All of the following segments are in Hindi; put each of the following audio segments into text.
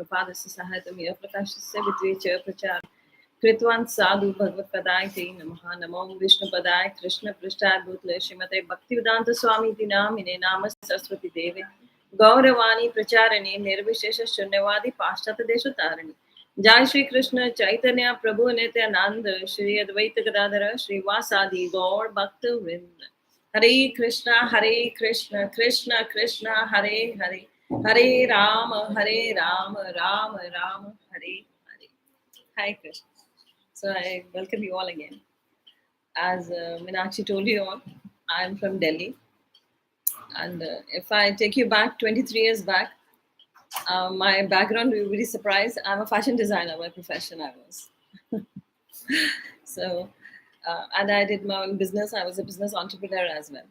भगवत्पादस्य सहायतमेव प्रकाशस्य विद्वेच प्रचार कृतवान् साधु भगवत्पदाय ते नमः। नमो विष्णुपदाय कृष्णपृष्ठाय भूतले श्रीमते भक्तिवेदांत स्वामी इति नामिने नाम सरस्वती देवे गौरवाणी प्रचारिणे निर्विशेष शून्यवादी पाश्चात्य देशोतारिणे। जय श्री कृष्ण चैतन्य प्रभु नित्यानंद श्री अद्वैत गदाधर श्रीवासादि गौर भक्त वृंद। हरे कृष्ण कृष्ण कृष्ण हरे हरे, हरे Ram Ram Ram Hare Hare. Hi Krishna. So I welcome you all again. As Meenakshi told you all, I'm from Delhi. And if I take you back 23 years back, my background, you'll be really surprised. I'm a fashion designer by profession, I was. So, and I did my own business. I was a business entrepreneur as well.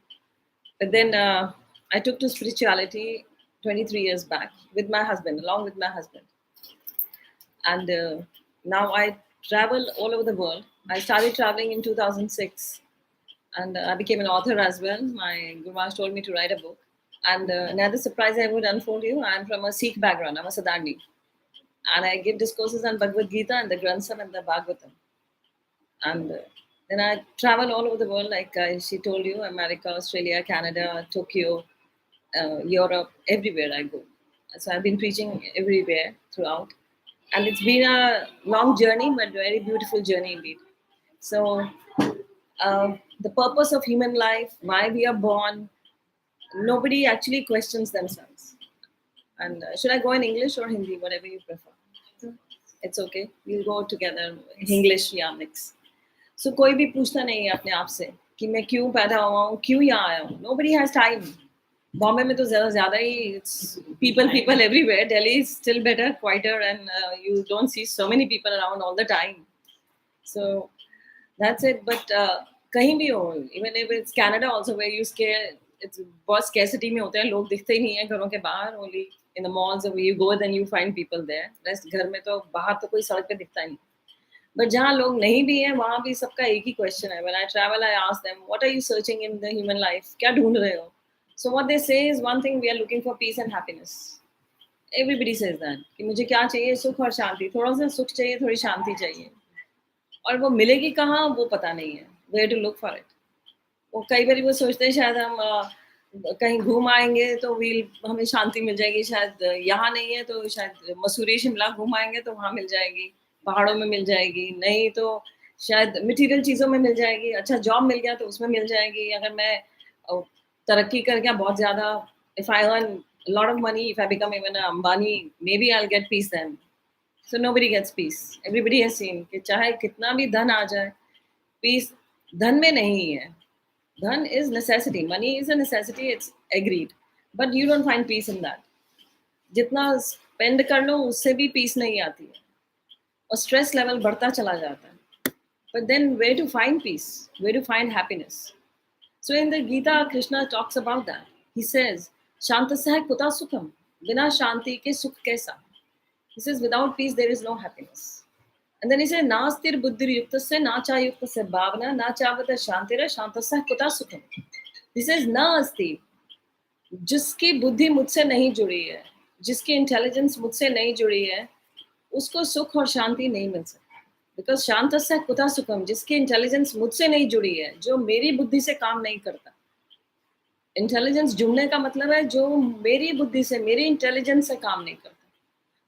But then I took to spirituality 23 years back with my husband, along with my husband. And now I travel all over the world. I started traveling in 2006, and I became an author as well. My Gurmash told me to write a book. And another surprise I would unfold you, I'm from a Sikh background. I'm a Sadarni. And I give discourses on Bhagavad Gita and the Grantham and the Bhagavatam. And then I travel all over the world, like she told you, America, Australia, Canada, Tokyo, Europe, everywhere I go. So I've been preaching everywhere throughout. And it's been a long journey, but very beautiful journey indeed. So the purpose of human life, why we are born, nobody actually questions themselves. And should I go in English or Hindi, whatever you prefer? It's okay. We'll go together, English या mix. So कोई भी पूछता नहीं है अपने आप से कि मैं क्यों पैदा हुआ हूँ, क्यों यहाँ आया हूँ. Nobody has time. बॉम्बे में तो ज़्यादा ही it's people everywhere. Delhi is still better, quieter, and you don't see so many people around all the time. So that's it. But कहीं भी हो, even if it's Canada also where you scare, it's बहुत scarcity में होते हैं, लोग दिखते ही नहीं हैं घरों के बाहर. Only in the malls where you go, then you find people there. Rest घर में तो बाहर तो कोई सड़क पे दिखता ही नहीं. But जहाँ लोग नहीं भी हैं, वहाँ भी सबका एक ही question है. When I travel, I ask them, what are you searching in the human life? क्या ढूंढ रहे हो? So what they say is one thing, we are looking for peace and happiness. Everybody says that कि मुझे क्या चाहिए, सुख और शांति. थोड़ा सा सुख चाहिए, थोड़ी शांति चाहिए. और वो मिलेगी कहाँ, वो पता नहीं है. Where to look for it? वो कई बार वो सोचते हैं शायद हम कहीं घूम आएंगे तो हमें शांति मिल जाएगी. शायद यहाँ नहीं है तो शायद मसूरी शिमला घूम आएंगे तो वहाँ मिल जाएगी, पहाड़ों में मिल जाएगी. नहीं तो शायद मटेरियल चीज़ों में मिल जाएगी. अच्छा जॉब मिल गया तो उसमें मिल जाएगी. अगर मैं तरक्की कर गया बहुत ज़्यादा, if I earn a lot of money, if I become even a Ambani, maybe I'll get peace then. So nobody gets peace. Everybody has seen कि चाहे कितना भी धन आ जाए, peace धन में नहीं है. Dhan is necessity. Money is a necessity. It's agreed. But you don't find peace in that. जितना spend कर लो उससे भी peace नहीं आती है. और stress level बढ़ता चला जाता है. But then where to find peace? Where to find happiness? So in the Gita, Krishna talks about that. He says, Shantasah kuta sukham. Bina shanti ke sukh kaisa. He says, without peace there is no happiness. And then he said, Nastir buddhir yuktasya, nacha yuktasya bhavana, nachavata shantira, shantasah kuta sukham. He says, na asti. जिसकी बुद्धि मुझसे नहीं जुड़ी है, जिसकी इंटेलिजेंस मुझसे नहीं जुड़ी है, उसको सुख और शांति नहीं मिल सकती. बिकॉज शांतस्य कुतः सुखम, जिसकी इंटेलिजेंस मुझसे नहीं जुड़ी है, जो मेरी बुद्धि से काम नहीं करता. इंटेलिजेंस जुड़ने का मतलब है जो मेरी बुद्धि से, मेरी इंटेलिजेंस से काम नहीं करता.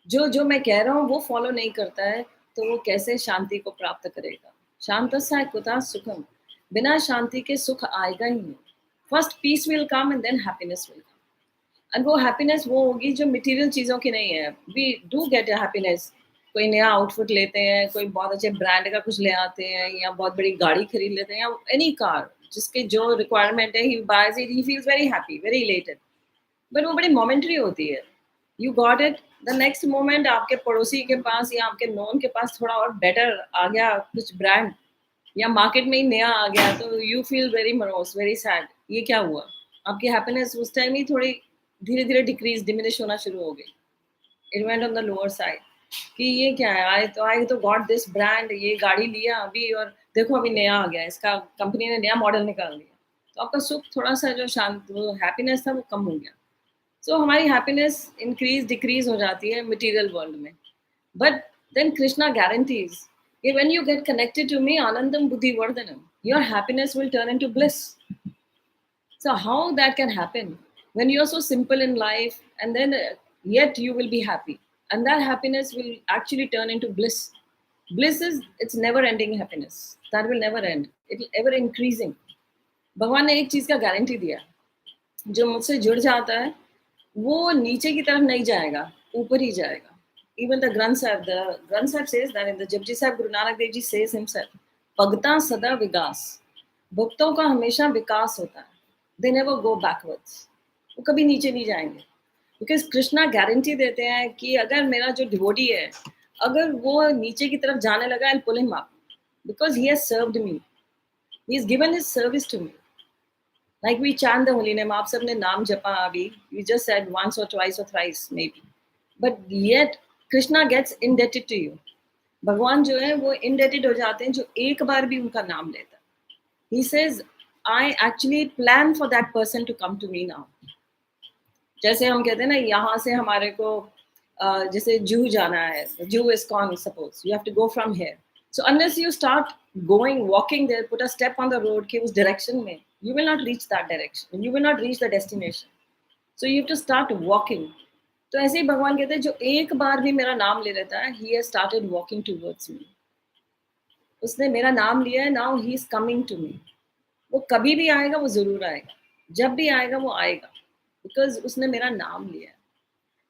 जो मैं कह रहा हूँ वो फॉलो नहीं करता है, तो वो कैसे शांति को प्राप्त करेगा. शांतस्य कुतः सुखम. बिना शांति के सुख आएगा ही नहीं. First peace will come and then happiness will come. And वो हैप्पीनेस वो होगी जो मटेरियल चीज़ों की नहीं है. We do get a happiness. कोई नया आउटफिट लेते हैं, कोई बहुत अच्छे ब्रांड का कुछ ले आते हैं, या बहुत बड़ी गाड़ी खरीद लेते हैं, या एनी कार जिसके जो रिक्वायरमेंट है, he buys it, he feels very happy, very elated. But वो बड़ी मोमेंटरी होती है. You got it, the next moment आपके पड़ोसी के पास या आपके नॉन के पास थोड़ा और बेटर आ गया कुछ ब्रांड, या मार्केट में ही नया आ गया, तो you feel very morose, very sad. ये क्या हुआ? आपकी हैप्पीनेस उस टाइम ही थोड़ी धीरे धीरे डिमिनिश होना शुरू हो गई. It went on the lower side कि ये क्या है, आई तो गॉट दिस ब्रांड, ये गाड़ी लिया अभी और देखो अभी नया आ गया, इसका कंपनी ने नया मॉडल निकाल दिया. तो आपका सुख थोड़ा सा जो शांत, वो हैप्पीनेस था वो कम हो गया. सो हमारी हैप्पीनेस इंक्रीज डिक्रीज हो जाती है मटेरियल वर्ल्ड में. बट देन कृष्णा गारंटीज कि when you get connected to me anandam buddhi vardhanam, your happiness will turn into bliss. So how that can happen when you're so simple in life, and then yet you will be happy, and that happiness will actually turn into bliss. Bliss is it's never ending happiness that will never end, it will ever increasing. भगवान ने एक चीज का गारंटी दिया, जो मुझसे जुड़ जाता है वो नीचे की तरफ नहीं जाएगा, ऊपर ही जाएगा. Even the Granth Sahib says that in the Japji Sahib, Guru Nanak Dev Ji says himself, भगता सदा विकास, भक्तों का हमेशा विकास होता है. They never go backwards. वो कभी नीचे नहीं जाएंगे. Because कृष्णा गारंटी देते हैं कि अगर मेरा जो डिवोटी है, अगर वो नीचे की तरफ जाने लगा, I'll pull him up. Because he has served me. He has given his service to me. Like we chant the holy name, आप सबने नाम जपा अभी, we just said once or twice or thrice maybe. But yet Krishna gets indebted to you. भगवान जो है वो indebted हो जाते हैं जो एक बार भी उनका नाम लेता है. He says, I actually plan for that person to come to me now. जैसे हम कहते हैं ना, यहाँ से हमारे को जैसे जू जाना है, zoo is con suppose, you have to go from here. So unless you start going walking there, put a step on the road कि उस direction में, you will not reach that direction, you will not reach the destination. So you have to start walking. तो ऐसे ही भगवान कहते हैं जो एक बार भी मेरा नाम ले लेता है, he has started walking towards me. उसने मेरा नाम लिया है, now he is coming to me. वो कभी भी आएगा, वो जरूर आएगा, जब भी आएगा वो आएगा, बिकॉज उसने मेरा नाम लिया है.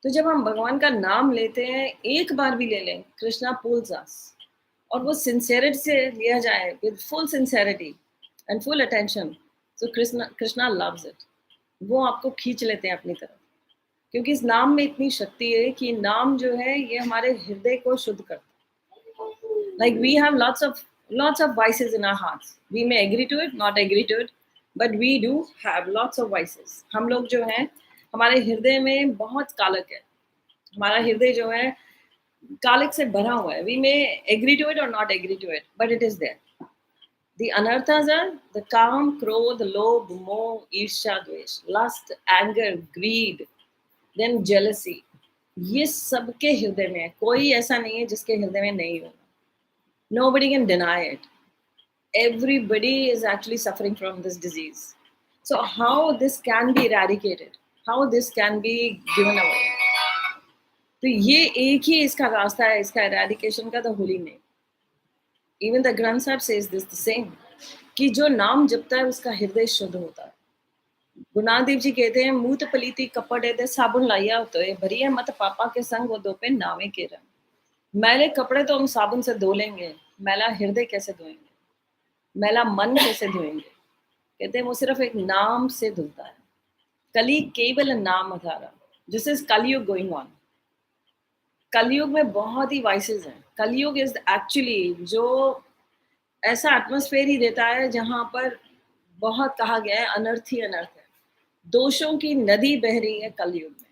तो जब हम भगवान का नाम लेते हैं, एक बार भी ले लें, कृष्णा पुल्स अस, और वो सिंसेरिटी से लिया जाए, with full sincerity and full attention, so Krishna loves it. वो आपको खींच लेते हैं अपनी तरफ, क्योंकि इस नाम में इतनी शक्ति है कि नाम जो है ये हमारे हृदय को शुद्ध करता है. Like we have lots of vices in our hearts. We may agree to it, not agree to it, but we do have lots of vices. हम लोग जो हैं, हमारे हृदय में बहुत कालक है. हमारा हृदय जो है कालिक से भरा हुआ है. We may agree to it or not agree to it, but it is there. The anarthas are the काम, क्रोध, लोभ, मोह, ईर्ष्या, द्वेष, lust, anger, greed, then jealousy. ये सबके हृदय में है. कोई ऐसा नहीं है जिसके हृदय में नहीं होगा. Nobody can deny it. Everybody is actually suffering from this disease. So how this can be eradicated? How this can be given away? तो ये एक ही इसका रास्ता है, इसका eradication का, the holy name. Even the Granth Sahib says this the same, कि जो नाम जपता है उसका हृदय शुद्ध होता है. गुरु नानक देव जी कहते हैं, मूत पलीती कपड़े दे साबुन लाइया होते है, भरिए मत पापा के संग वो दो पे नावे के रंग. मैले कपड़े तो हम साबुन से धो लेंगे, मैला हृदय कैसे धोएंगे, मैला मन कैसे धोएंगे. कहते हैं वो सिर्फ एक नाम से धुलता है. कली केवल नाम आधारा. दिस इज कलयुग गोइंग ऑन. कलयुग में बहुत ही वाइसेस हैं. कलयुग इज एक्चुअली जो ऐसा एटमॉस्फेयर ही देता है जहां पर बहुत कहा गया है अनर्थ ही अनर्थ है. दोषों की नदी बह रही है कलयुग में.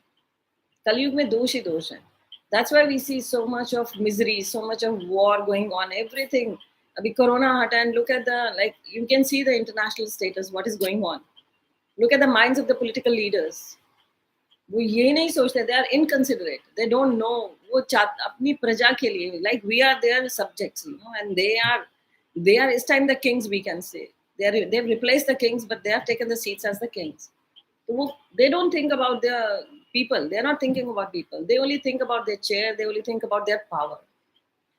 कलयुग में दोष ही दोष है. That's why we see so much of misery, so much of war going on, everything. Abhi corona hata, and look at the, like, you can see the international status, what is going on. Look at the minds of the political leaders. वो ये नहीं सोचते, they are inconsiderate, they don't know. वो अपनी प्रजा के लिए, like we are their subjects, you know, and they are this time the kings, we can say. They've replaced the kings, but they have taken the seats as the kings. So they don't think about the people. They're not thinking about people. They only think about their chair. They only think about their power.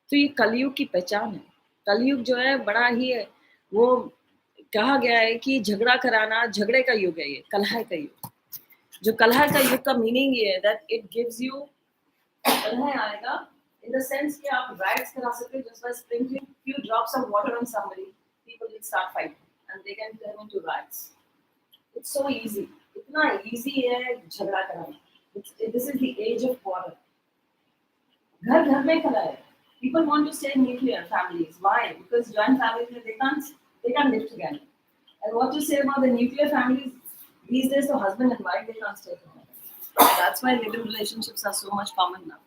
तो ये कलयुग की पहचान है. कलयुग जो है बड़ा ही है, वो कहा गया है कि झगड़ा कराना, झगड़े का युग है ये, कलह का युग. जो कलह का युग का मीनिंग ये है that it gives you, कलह आएगा in the sense कि आप riots करा सकते हो just by sprinkling few drops of water on somebody, people will start fighting and they can turn into riots. It's so easy. इतना easy है झगड़ा कराना. This is the age of quarrel. घर घर में कलह है. People want to stay in nuclear families. Why? Because joint families they can't live together. And what to say about the nuclear families these days? So husband and wife they can't stay together. That's why living relationships are so much common now.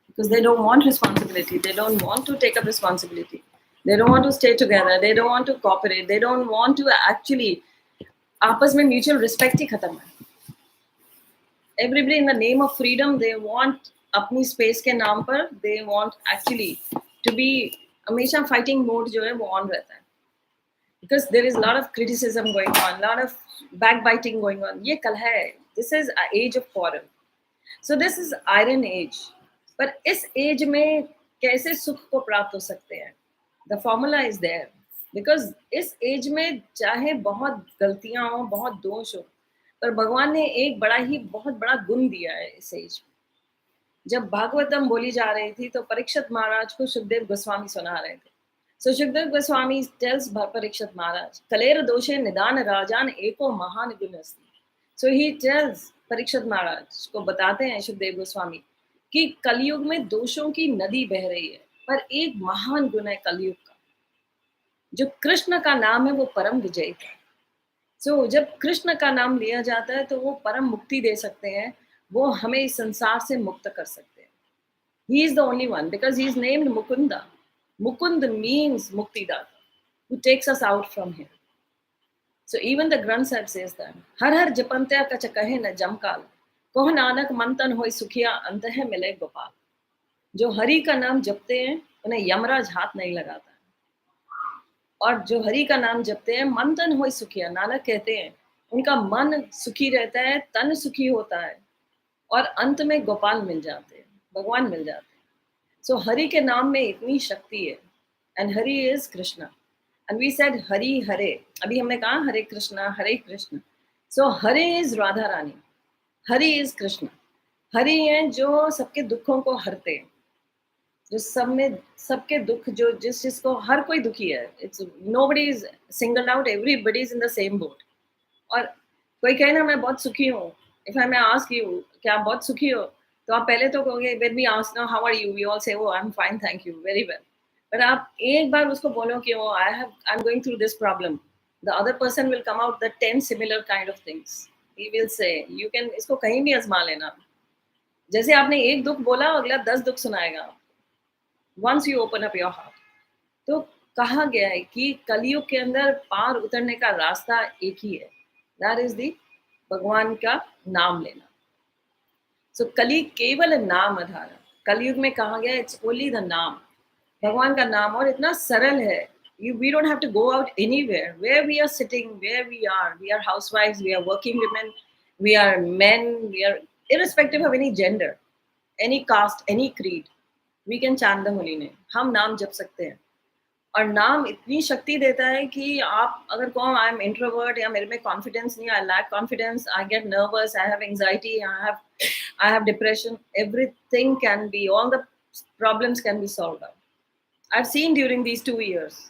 Because they don't want responsibility. They don't want to take up responsibility. They don't want to stay together. They don't want to cooperate. They don't want to actually आपस में म्यूचुअल रिस्पेक्ट ही खत्म है. Everybody in the name of freedom, they want अपनी space के नाम पर, they want actually to be हमेशा fighting mode जो है वो on रहता है, because there is a lot of criticism going on, lot of backbiting going on. ये कल है, this is a age of quarrel, so this is iron age. पर इस age में कैसे सुख को प्राप्त हो सकते हैं? The formula is there, because इस age में चाहे बहुत गलतियां हो, बहुत दोष हो, पर भगवान ने एक बड़ा ही बहुत बड़ा गुण दिया है इस एज में. जब भागवतम बोली जा रही थी तो परीक्षित महाराज को सुखदेव गोस्वामी सुना रहे थे. सो सुखदेव गोस्वामी टेल्स परीक्षित महाराज, कलेर दोषे निदान राजान एको महान गुण अस्ति. सो ही टेल्स परीक्षित महाराज को बताते हैं सुखदेव गोस्वामी कि कलयुग में दोषों की नदी बह रही है, पर एक महान गुण है कलयुग का, जो कृष्ण का नाम है, वो परम विजयी है. सो जब कृष्ण का नाम लिया जाता है तो वो परम मुक्ति दे सकते हैं, वो हमें इस संसार से मुक्त कर सकते हैं. He is the only one, because he is named Mukunda. Mukund means मुक्तिदाता, who takes us out from here. So even the Granth Sahib says that, हर हर जपंत्या कच कहे न जमकाल, कोह नानक मंतन होय सुखिया अंत है मिले गोपाल. जो हरि का नाम जपते हैं उन्हें यमराज हाथ नहीं लगाता, और जो हरि का नाम जपते हैं मंथन होय सुखिया, नानक कहते हैं उनका मन सुखी रहता है, तन सुखी होता है, और अंत में गोपाल मिल जाते हैं, भगवान मिल जाते हैं. सो हरि के नाम में इतनी शक्ति है, and Hari is Krishna. And we said Hari Hare, अभी हमने कहा Hare Krishna Hare Krishna. So Hare is Radha Rani, Hari is Krishna. Hari हैं जो सबके दुखों को हरते हैं, जो सब में सबके दुख, जो जिसको हर कोई दुखी है. It's nobody is single out, everybody is in the same boat. और कोई कहे ना मैं बहुत सुखी हूँ, if I may ask you क्या आप बहुत सुखी हो, तो आप पहले तो कहोगे when we ask now how are you, we all say oh I am fine thank you very well. पर आप एक बार उसको बोलो कि oh I am going through this problem, the other person will come out the 10 similar kind of things. He will say you can, इसको कहीं भी आजमा लेना. जैसे आपने एक दुख बोला, अगला 10 दुख सुनाएगा once you open up your heart. तो कहा गया है कि कलयुग के अंदर पार उतरने का रास्ता एक ही है, that is the भगवान का नाम लेना. सो कली केवल नाम आधार. कलयुग में कहा गया इट्स ओनली द नाम, भगवान का नाम, और इतना सरल है. We don't have to go out anywhere. Where we are sitting, where we are housewives, we are working women, we are men, we are irrespective of any gender, any caste, any creed. We can chant the holy name. हम नाम जप सकते हैं, और नाम इतनी शक्ति देता है कि आप अगर कहो आई एम इंट्रोवर्ट, या मेरे में कॉन्फिडेंस नहीं, I lack confidence, I get nervous, I have anxiety, I have depression, everything can be, all the problems can be solved out. I've seen during these 2 years,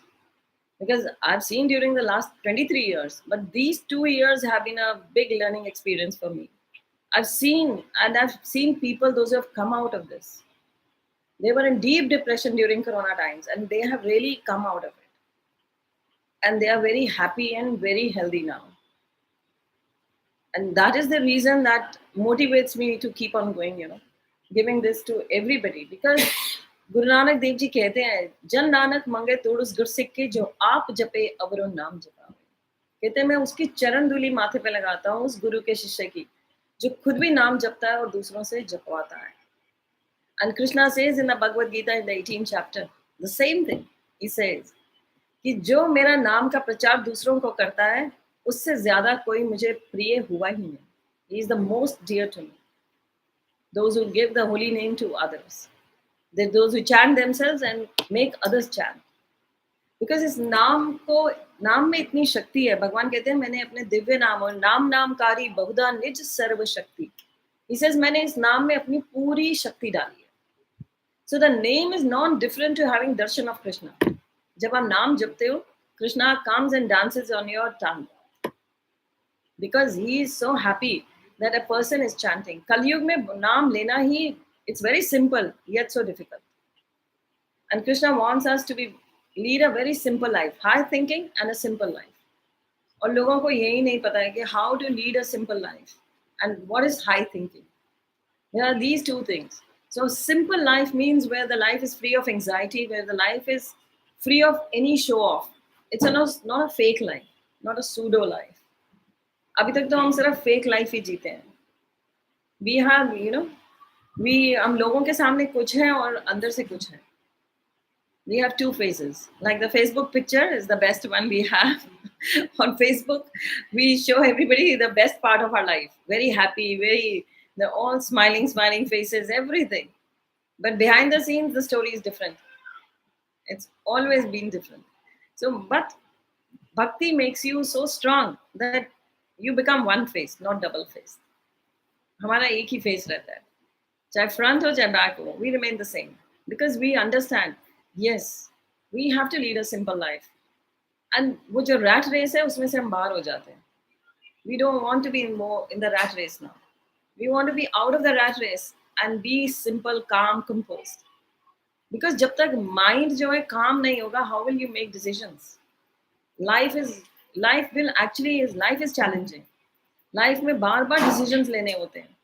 because I've seen during the last 23 years, but these 2 years have been a big learning experience for me. I've seen people, those who have come out of this. They were in deep depression during Corona times, and they have really come out of it. And they are very happy and very healthy now. And that is the reason that motivates me to keep on going, giving this to everybody. Because Guru Nanak Dev Ji कहते हैं, जन नानक मंगे तोड़ उस गुरसिक के जो आप जपे अवरो नाम जपावे. कहते हैं मैं उसकी चरण धूली माथे पे लगाता हूँ, उस गुरु के शिष्य की, जो खुद भी नाम जपता है और दूसरों से जपवाता है. And Krishna says in the Bhagavad Gita in the 18th chapter, the same thing. He says कि जो मेरा नाम का प्रचार दूसरों को करता है, उससे ज्यादा कोई मुझे प्रिय हुआ ही नहीं. He is the most dear to me. Those who give the holy name to others. Those who chant themselves and make others chant. Because इस नाम में इतनी शक्ति है. भगवान कहते हैं मैंने अपने दिव्य नाम और नामकारी बहुधा निज सर्व शक्ति. He says मैंने इस नाम में अपनी पूरी शक्ति डाली है. So the name is not different to having darshan of Krishna. जब आप नाम जपते हो, Krishna comes and dances on your tongue, because he is so happy that a person is chanting. Kalyug में नाम लेना ही, it's very simple yet so difficult. And Krishna wants us to lead a very simple life, high thinking and a simple life. और लोगों को यही नहीं पता है कि how to lead a simple life and what is high thinking. There are these two things. So simple life means where the life is free of anxiety, where the life is free of any show off. It's not a fake life, not a pseudo life. अभी तक तो हम सिर्फ fake life ही जीते हैं. वी हैव वी हम लोगों के सामने कुछ है और अंदर से कुछ है. We have two faces. Like the Facebook picture is the best one we have. On Facebook, we show everybody the best part of our life. Very happy, they're all smiling faces, everything. But behind the scenes, the story is different. It's always been different. So, but bhakti makes you so strong that you become one face, not double face. हमारा एक ही face रहता है. चाहे front हो चाहे back हो, we remain the same because we understand. Yes, we have to lead a simple life. And वो जो rat race है उसमें से हम बाहर हो जाते हैं. We don't want to be more in the rat race now. We want to be out of the rat race and be simple, calm, composed. Because जब तक mind जो है calm नहीं होगा, how will you make decisions? Life is life is challenging. Life में बार बार decisions लेने होते हैं.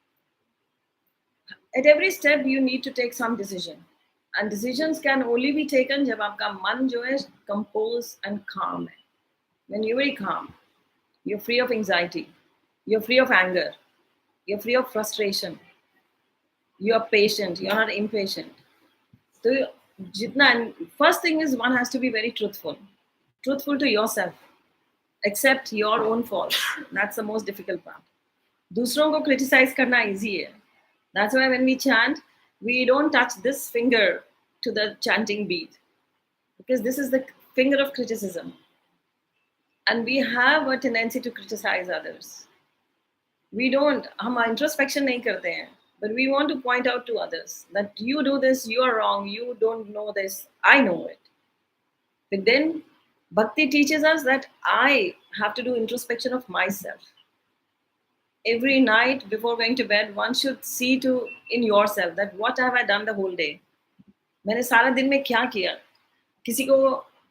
At every step you need to take some decision. And decisions can only be taken जब आपका मन जो है composed and calm है. When you're very calm, you're free of anxiety, you're free of anger, you're free of frustration, you're patient, you're not impatient. So jitna, first thing is one has to be very truthful to yourself, accept your own faults. That's the most difficult part. दूसरों को criticize करना easy है. That's why when we chant, we don't touch this finger to the chanting beat because this is the finger of criticism. And we have a tendency to criticize others. We don't, हम introspection नहीं करते हैं, but we want to point out to others that you do this, you are wrong, you don't know this, I know it. But then Bhakti teaches us that I have to do introspection of myself. Every night before going to bed, one should see to in yourself that what have I done the whole day? मैंने सारा दिन में क्या किया? किसी को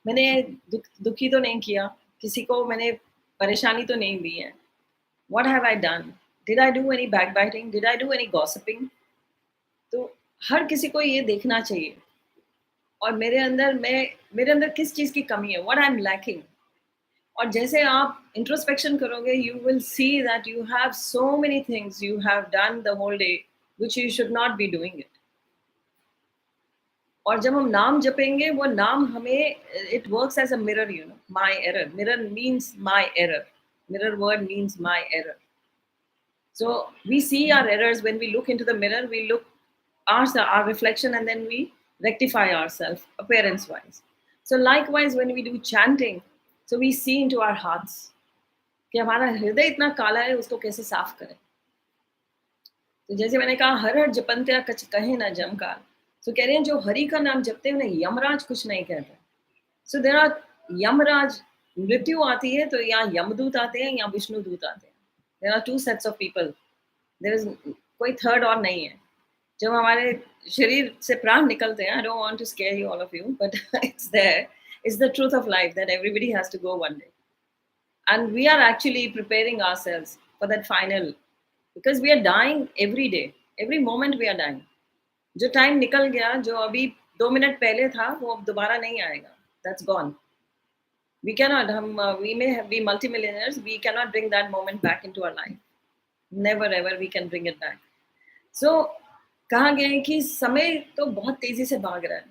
मैंने दुखी तो नहीं किया, किसी को मैंने परेशानी तो नहीं दी है. What have I done? Did I do any backbiting? Did I do any gossiping? तो हर किसी को ये देखना चाहिए. और मेरे अंदर किस चीज़ की कमी है? What I'm lacking? और जैसे आप इंट्रोस्पेक्शन करोगे, you will see that you have so many things you have done the whole day which you should not be doing it. और जब हम नाम जपेंगे, वो नाम हमें it works as a mirror, my error. Mirror means my error. Mirror word means my error. So we see our errors when we look into the mirror. We look our reflection and then we rectify ourselves appearance wise. So likewise when we do chanting, so we see into our hearts कि हमारा हृदय इतना काला है, उसको कैसे साफ करें. तो जैसे मैंने कहा, हर हर जपंत्या कछ कहे ना जमकार. तो कह रहे हैं जो हरि का नाम जपते हैं उन्हें यमराज कुछ नहीं कहता. So there are Yamraj. मृत्यु आती है तो या यमदूत आते हैं या विष्णु दूत आते हैं. There are two sets of people. There is कोई थर्ड और नहीं है. जब हमारे शरीर से प्राण निकलते हैं, I don't want to scare you all of you, but it's there. It's the truth of life that everybody has to go one day. And we are actually preparing ourselves for that final, because we are dying every day. Every moment we are dying. जो टाइम निकल गया, जो अभी 2 मिनट पहले था, वो अब दोबारा नहीं आएगा. That's gone. We cannot, we may be multimillionaires, we cannot bring that moment back into our life. Never ever we can bring it back. So कहा गया है कि समय तो बहुत तेजी से भाग रहा है,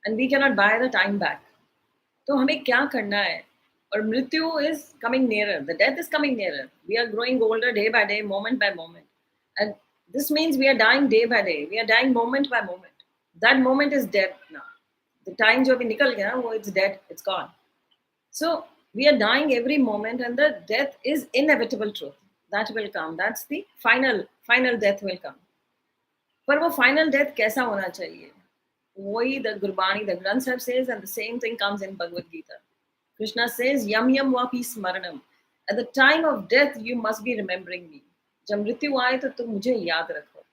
and we cannot buy the time back. तो हमें क्या करना है? और मृत्यु is coming nearer. The death is coming nearer. We are growing older day by day, moment by moment. And this means we are dying day by day. We are dying moment by moment. That moment is dead now. The time जो अभी निकल गया, वो it's dead, it's gone. So we are dying every moment, and the death is inevitable truth. That will come. That's the final death will come. पर वो final death कैसा होना चाहिए? वही the Gurbani, the Granth Sahib says, and the same thing comes in Bhagavad Gita. Krishna says, yam yam vapi smaranam. At the time of death, you must be remembering me. जब मृत्यु आए तो तुम मुझे याद रखो.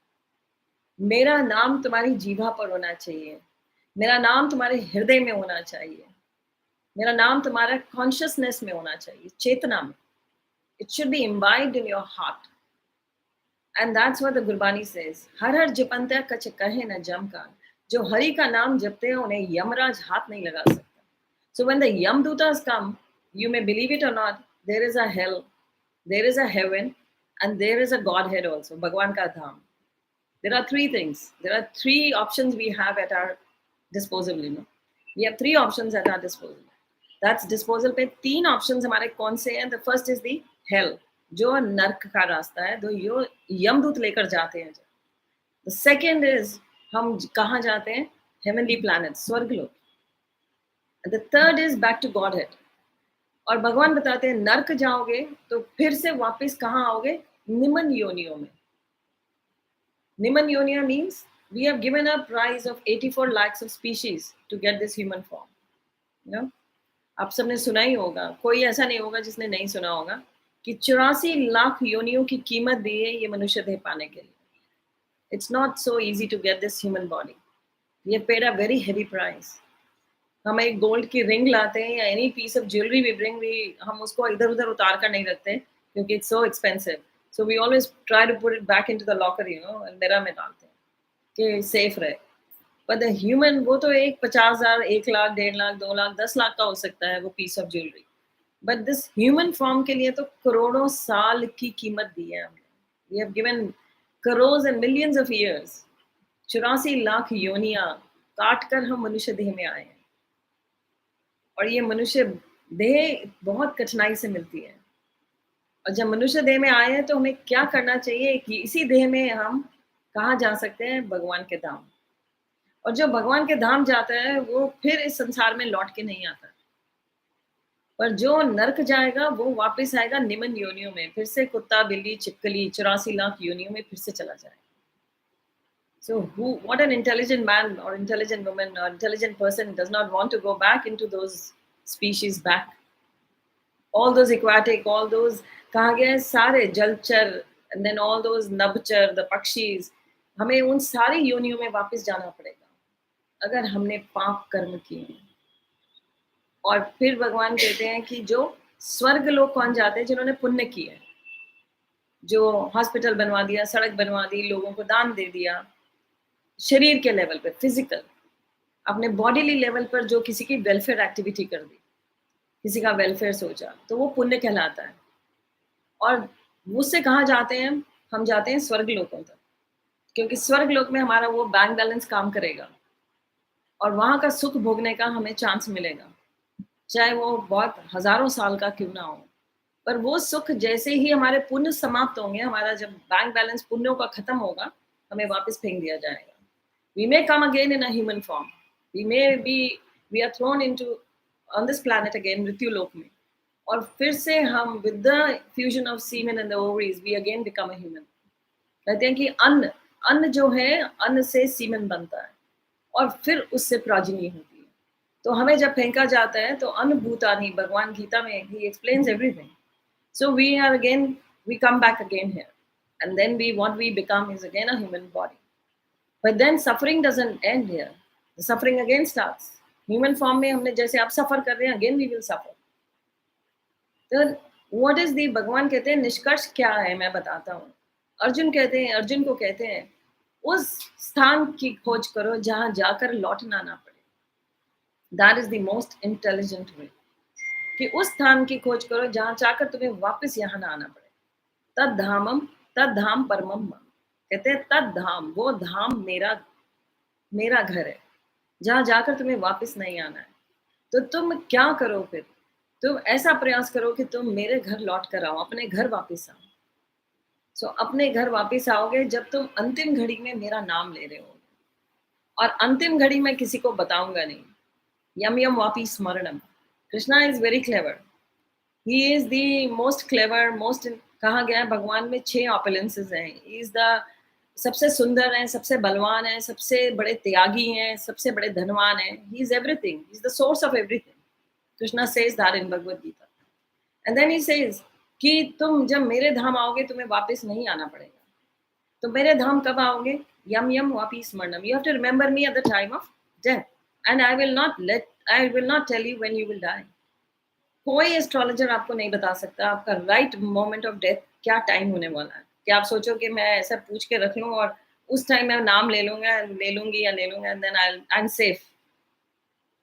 मेरा नाम तुम्हारी जीभा पर होना चाहिए. मेरा नाम तुम्हारे हृदय में होना चाहिए. मेरा नाम तुम्हारा कॉन्शियसनेस में होना चाहिए, चेतना में. It should be imbibed in your heart. And that's what the Gurbani says. हर हर जपंत्या कछ कहे न जमकार. जो हरि का नाम जपते हैं उन्हें यमराज हाथ नहीं लगा सकता. So when the Yamdutas come, you may believe it or not, there is a hell, there is a heaven, and there is a Godhead also, Bhagwan ka dham. There are three things. There are three options we have at our disposal. We have three options at our disposal. That's disposal पे तीन options हमारे कौन से हैं? The first is the hell, जो नर्क का रास्ता है, जो यमदूत लेकर जाते हैं. The second is हम कहाँ जाते हैं? Heavenly planets, स्वर्गलोक. And the third is back to Godhead. और भगवान बताते हैं नर्क जाओगे तो फिर से वापस कहाँ आओगे? निमन योनियों में. Niman Yonia means we have given a price of 84 lakhs of species to get this human form. You know? आप सबने सुना ही होगा, कोई ऐसा नहीं होगा जिसने नहीं सुना होगा कि 84 लाख योनियों की कीमत दी है ये मनुष्य देह पाने के लिए. It's not so easy to get this human body. We have paid a very heavy price. हम एक गोल्ड की रिंग लाते हैं या any piece of jewellery we bring, हम उसको इधर उधर उतार कर नहीं रखते क्योंकि it's so expensive. So we always try to put it back into the locker, and mirror में डालते हैं कि सेफ रहे. But the human, वो तो एक 50,000, 1 लाख, 1.5 लाख, 2 लाख, 10 लाख का हो सकता है वो piece of jewellery. But this human form के लिए तो करोड़ों साल की कीमत दी है हमने. We have given crores and millions of years. 84 lakh योनियां काट कर हम मनुष्य देह में आए हैं. और ये मनुष्य देह बहुत कठिनाई से मिलती है. और जब मनुष्य देह में आए हैं तो हमें क्या करना चाहिए कि इसी देह में हम कहाँ जा सकते हैं? भगवान के धाम. और जो भगवान के धाम जाता है वो फिर इस संसार में लौट के नहीं आता. पर जो नरक जाएगा वो वापस आएगा निमन योनियों में, फिर से कुत्ता बिल्ली छिपकली 84 लाख योनियों में फिर से चला जाएगा. So what an intelligent man or intelligent woman or intelligent person does not want to go back into those species back. All those aquatic, all those कहाँ गए सारे जलचर, and then all those नभचर, the पक्षीज, हमें उन सारी योनियों में वापस जाना पड़ेगा अगर हमने पाप कर्म किए. और फिर भगवान कहते हैं कि जो स्वर्ग लोग कौन जाते हैं? जिन्होंने पुण्य किए, जो हॉस्पिटल बनवा दिया, सड़क बनवा दी, लोगों को दान दे दिया, शरीर के लेवल पे, फिजिकल, अपने बॉडीली लेवल पर जो किसी की वेलफेयर एक्टिविटी कर दी, किसी का वेलफेयर सोचा, तो वो पुण्य कहलाता है. और उससे कहाँ जाते हैं? हम जाते हैं स्वर्ग लोकों तक, क्योंकि स्वर्ग लोक में हमारा वो बैंक बैलेंस काम करेगा और वहां का सुख भोगने का हमें चांस मिलेगा, चाहे वो बहुत हजारों साल का क्यों ना हो. पर वो सुख जैसे ही हमारे पुण्य समाप्त होंगे, हमारा जब बैंक बैलेंस पुण्यों का खत्म होगा, हमें वापस फेंक दिया जाएगा. We may come again in a human form. We are thrown into on this planet again, मृत्यु लोक में. और फिर से हम with the fusion of semen and the ovaries, we again become a human. कहते हैं कि अन्न जो है, अन्न से सीमेन बनता है और फिर उससे प्राजनी होती है. तो हमें जब फेंका जाता है तो अन्न भूतानि, भगवान गीता में he explains everything. So we come back again here, and then what we become is again a human body. But then suffering doesn't end here. The suffering again starts. Human form में हमने जैसे आप सफर कर रहे हैं, again we will suffer. तो what is the, भगवान कहते हैं निष्कर्ष क्या है, मैं बताता हूँ. अर्जुन को कहते हैं उस स्थान की खोज करो जहां जाकर लौटना ना पड़े. That is the most intelligent way. कि उस स्थान की खोज करो जहां जाकर तुम्हें वापस यहाँ ना आना पड़े. तद धाम परमम. कहते हैं तद धाम, वो धाम मेरा घर है जहां जाकर तुम्हें वापस नहीं आना है. तो तुम क्या करो फिर? तुम ऐसा प्रयास करो कि तुम मेरे घर लौट कर आओ, अपने घर वापस आओ. सो अपने घर वापस आओगे जब तुम अंतिम घड़ी में मेरा नाम ले रहे हो. और अंतिम घड़ी में किसी को बताऊंगा नहीं. यम यम वापी स्मरणम. Krishna is very clever. He is the most clever, most. कहा गया है भगवान में 6 ऑपुलेंसेस हैं. ही इज द सबसे सुंदर है, सबसे बलवान है, सबसे बड़े त्यागी हैं, सबसे बड़े धनवान हैं. He is everything, he is the source of everything. Krishna says that in Bhagavad Gita. And then he says कि तुम जब मेरे धाम आओगे तुम्हें वापस नहीं आना पड़ेगा. तो मेरे धाम कब आओगे? यम यम वापी स्मरणम. You have to remember me at the time of death, and I will not tell you when you will die. कोई एस्ट्रोलॉजर आपको नहीं बता सकता आपका राइट मोमेंट ऑफ डेथ क्या टाइम होने वाला है. कि आप सोचो कि मैं ऐसा पूछ के रख लूँ और उस टाइम मैं नाम ले लूंगी and then I am safe.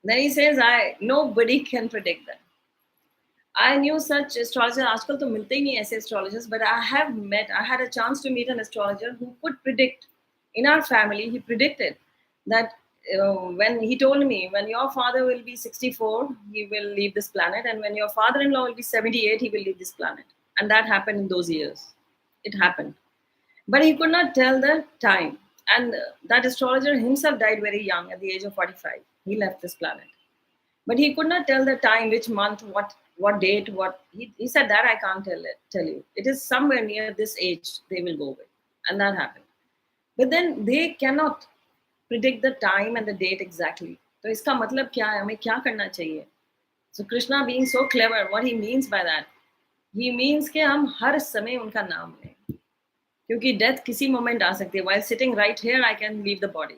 Then he says, nobody can predict that. I knew such astrologers. आजकल तो मिलते ही नहीं ऐसे astrologers, but I had a chance to meet an astrologer who could predict. In our family, he predicted that when he told me, when your father will be 64, he will leave this planet, and when your father-in-law will be 78, he will leave this planet. And that happened in those years. It happened. But he could not tell the time. And that astrologer himself died very young at the age of 45. He left this planet. But he could not tell the time, which month, what date, what he said that I can't tell you. It is somewhere near this age they will go with. And that happened. But then they cannot predict the time and the date exactly. तो इसका मतलब क्या है, हमें क्या करना चाहिए? So Krishna being so clever, what he means by that, he means कि हम हर समय उनका नाम लें, क्योंकि डेथ किसी मोमेंट आ सकती है. While sitting right here, I can leave the body.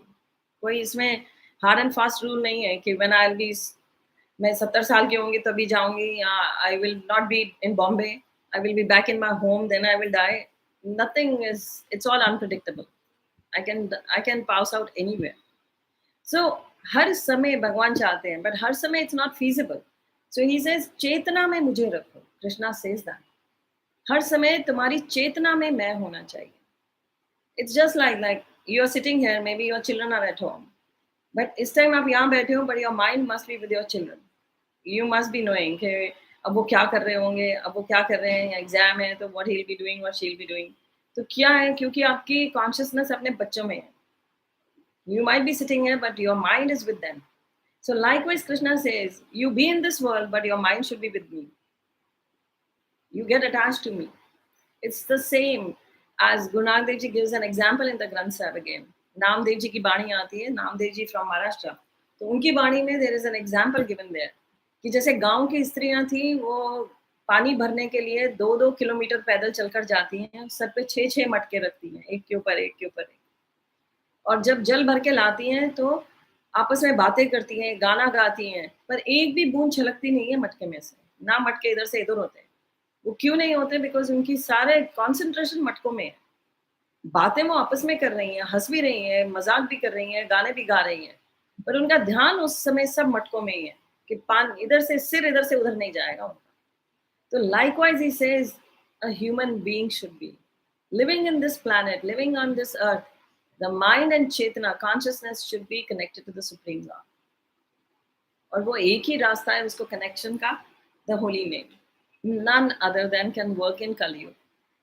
कोई इसमें हार्ड एंड फास्ट रूल नहीं है कि when I'll be मैं 70 साल की होंगी तभी जाऊंगी, या I will not be in Bombay, I will be back in my home, then I will die. Nothing is, it's all unpredictable. I can pass out anywhere. So हर समय भगवान चाहते हैं, बट हर समय it's not feasible. So he says चेतना में मुझे रखो. कृष्णा सेज दैट हर समय तुम्हारी चेतना में मैं होना चाहिए. It's just like you are sitting here, may be your children are at home, but इस टाइम आप यहाँ बैठे हो, but your mind must be with your children. You must be knowing कि अब वो क्या कर रहे होंगे, अब वो क्या कर रहे हैं, एग्जाम है तो what he will be doing, what she will be doing. तो क्या है, क्योंकि आपकी कॉन्शियसनेस अपने बच्चों में है. You might be sitting here, but your mind is with them. So likewise, Krishna says, you be in this world, but your mind should be with me. You get attached to me. It's the same as Guru Nanak Dev Ji gives an example in the Granth Sahib again. Namdev Ji की बाणी आती है, Namdev Ji from Maharashtra. तो उनकी बाणी में there is an example given there कि जैसे गांव की स्त्रियां थी, वो पानी भरने के लिए 2-2 किलोमीटर पैदल चलकर जाती हैं, सर पे 6-6 मटके रखती हैं, एक के ऊपर एक के ऊपर एक. और जब जल भर के लाती हैं तो आपस में बातें करती हैं, गाना गाती हैं, पर एक भी बूंद छलकती नहीं है मटके में से. ना मटके इधर से इधर होते हैं. वो क्यों नहीं होते? बिकॉज उनकी सारे कॉन्सेंट्रेशन मटकों में है. बातें वो आपस में कर रही हैं, हंस भी रही हैं, मजाक भी कर रही हैं, गाने भी गा रही हैं, पर उनका ध्यान उस समय सब मटकों में ही है कि पान इधर से सिर इधर से उधर नहीं जाएगा उनका. तो likewise he says a human being should be living in this planet, living on this earth. The mind and chetana, consciousness should be connected to the Supreme God. और वो एक ही रास्ता है उसको कनेक्शन का, the holy name. None other than can work in Kali-युग.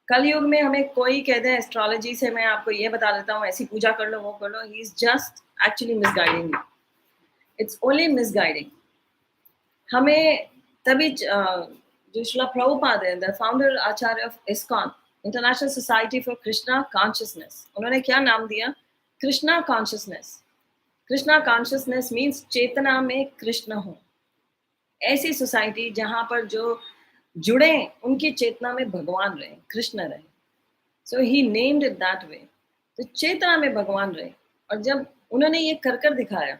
कलयुग में हमें कोई कह दे एस्ट्रोलॉजी से मैं आपको ये बता देता हूँ, ऐसी पूजा कर लो, वो कर लो, he is just actually misguiding you. It's only misguiding. हमें तभी जो श्रीला प्रभुपाद है, the founder acharya of ISKCON, international society for Krishna consciousness, उन्होंने क्या नाम दिया? Krishna consciousness. Krishna consciousness means चेतना में कृष्ण हो. ऐसी सोसाइटी जहां पर जो जुड़े उनकी चेतना में भगवान रहे, कृष्ण रहे. सो ही नेम्ड इट दैट वे. तो चेतना में भगवान रहे. और जब उन्होंने ये कर कर दिखाया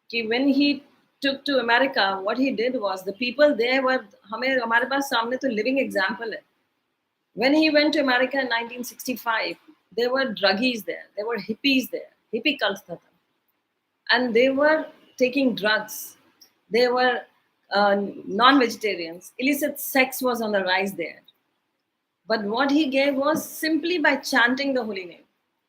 कि when he took to America, what he did was the people there were, हमारे पास सामने तो living example है. When he went to America in 1965, there were druggies there, there were hippies there, hippie cult था, and they were taking drugs, they were non-vegetarians, illicit sex was on the rise there. But what he gave was simply by chanting the holy name.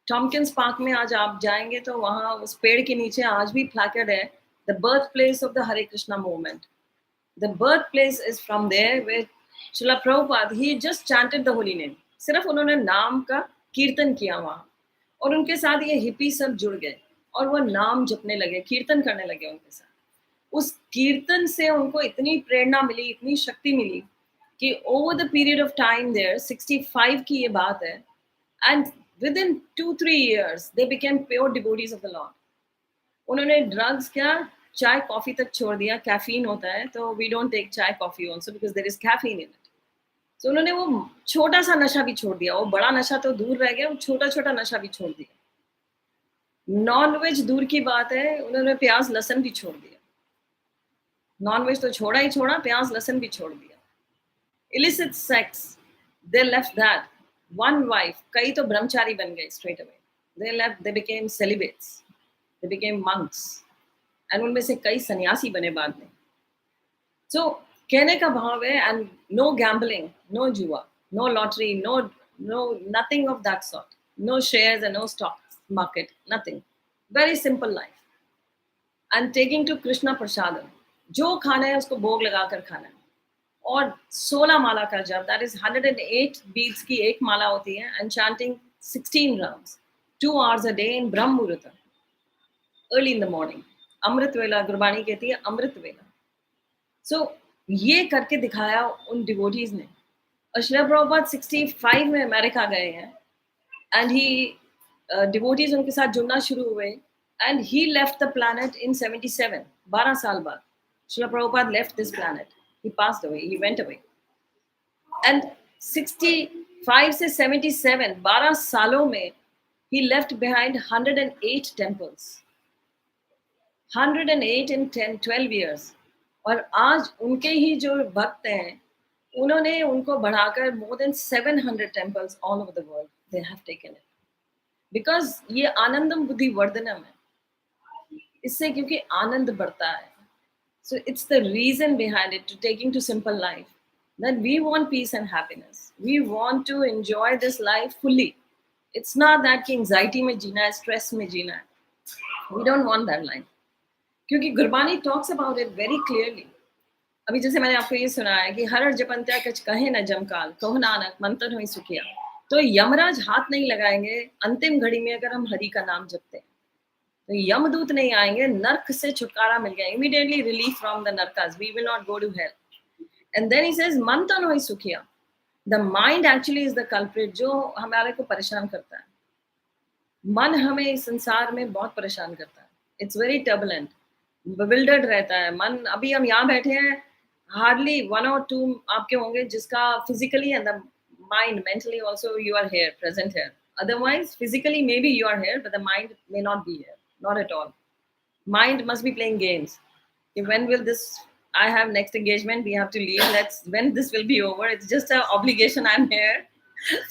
Tompkins Park में आज आप जाएंगे तो वहाँ उस पेड़ के नीचे आज भी प्लाकेड है, the birth place of the Hare Krishna movement. The birth place is from there where Srila Prabhupada he just chanted the holy name. सिर्फ उन्होंने नाम का कीर्तन किया वहाँ, और उनके साथ ये हिप्पी सब जुड़ गए और वो नाम जपने लगे, कीर्तन करने लगे उनके साथ. उस कीर्तन से उनको इतनी प्रेरणा मिली, इतनी शक्ति मिली कि over the period of time there, 65 की ये बात है, and within 2-3 years they became pure devotees of the Lord. उन्होंने ड्रग्स क्या, चाय कॉफी तक छोड़ दिया. कैफीन होता है तो we don't take चाय coffee also because there is caffeine in it. So उन्होंने वो छोटा सा नशा भी छोड़ दिया. वो बड़ा नशा तो दूर रह गया, वो छोटा छोटा नशा भी छोड़ दिया. नॉन वेज दूर की बात है, उन्होंने प्याज लहसुन भी छोड़ दिया. नॉन वेज तो छोड़ा ही छोड़ा, प्याज लहसुन भी छोड़ दिया. illicit sex, they left that. One wife, कई तो ब्रह्मचारी बन गए straight away. They left, they became celibates, they became monks, and उनमें से कई सन्यासी बने बाद में. So कहने का भाव है, एंड नो गैम्बलिंग, नो जुआ, no lottery, no nothing of that sort, no shares and no stock market, nothing, very simple life and taking to Krishna prasadam, जो खाना है उसको भोग लगा कर खाना है। और 16 माला का जप, दैट इज 108 बीड्स की एक माला होती है, and chanting 16 rounds 2 hours a day in ब्रह्म मुहूर्त, अर्ली इन द मॉर्निंग, अमृत वेला, गुरबाणी कहती है अमृत वेला। सो ये करके दिखाया उन डिवोटीज ने। और श्रील प्रभुपाद 65 में अमेरिका गए हैं, एंड ही डिवोटीज उनके साथ जुड़ना शुरू हुए, and he left the planet in 77, 12 साल बाद Srila Prabhupada left this planet, he passed away, he went away. And 65 से 77, 12 सालों में he left behind 108 temples, 108 in 10 12 years। और आज उनके ही जो भक्त हैं, उन्होंने उनको बढ़ाकर more than 700 temples all over the world they have taken it, because ये आनंदम बुद्धि वर्धनम है, इससे क्योंकि आनंद बढ़ता है। So it's the reason behind it, to taking to simple life, that we want peace and happiness. We want to enjoy this life fully. It's not that कि anxiety में जीना है, stress में जीना है. We don't want that life. क्योंकि Gurbani talks about it very clearly. अभी जैसे मैंने आपको ये सुनाया है कि हर जपंत्या कछ कहे न जमकाल, कहो नानक मंत्र हुई सुखिया। तो यमराज हाथ नहीं लगाएंगे अंतिम घड़ी में अगर हम हरि का नाम जपते हैं। तो यमदूत नहीं आएंगे, नर्क से छुटकारा मिल गया, immediately relief from the narkas, we will not go to hell. And then he says mantan hoy sukhiya, the mind actually is the culprit, जो हमारे को परेशान करता है। मन हमें इस संसार में बहुत परेशान करता है, इट्स वेरी टर्बुलेंट, bewildered रहता है मन। अभी हम यहाँ बैठे हैं, हार्डली 1 or 2 आपके होंगे जिसका physically and the mind mentally also you are here, present here. Otherwise, physically maybe you are here, but the mind may not be here, not at all. Mind must be playing games. Okay, when will this? I have next engagement. We have to leave. Let's. When this will be over? It's just an obligation. I'm here,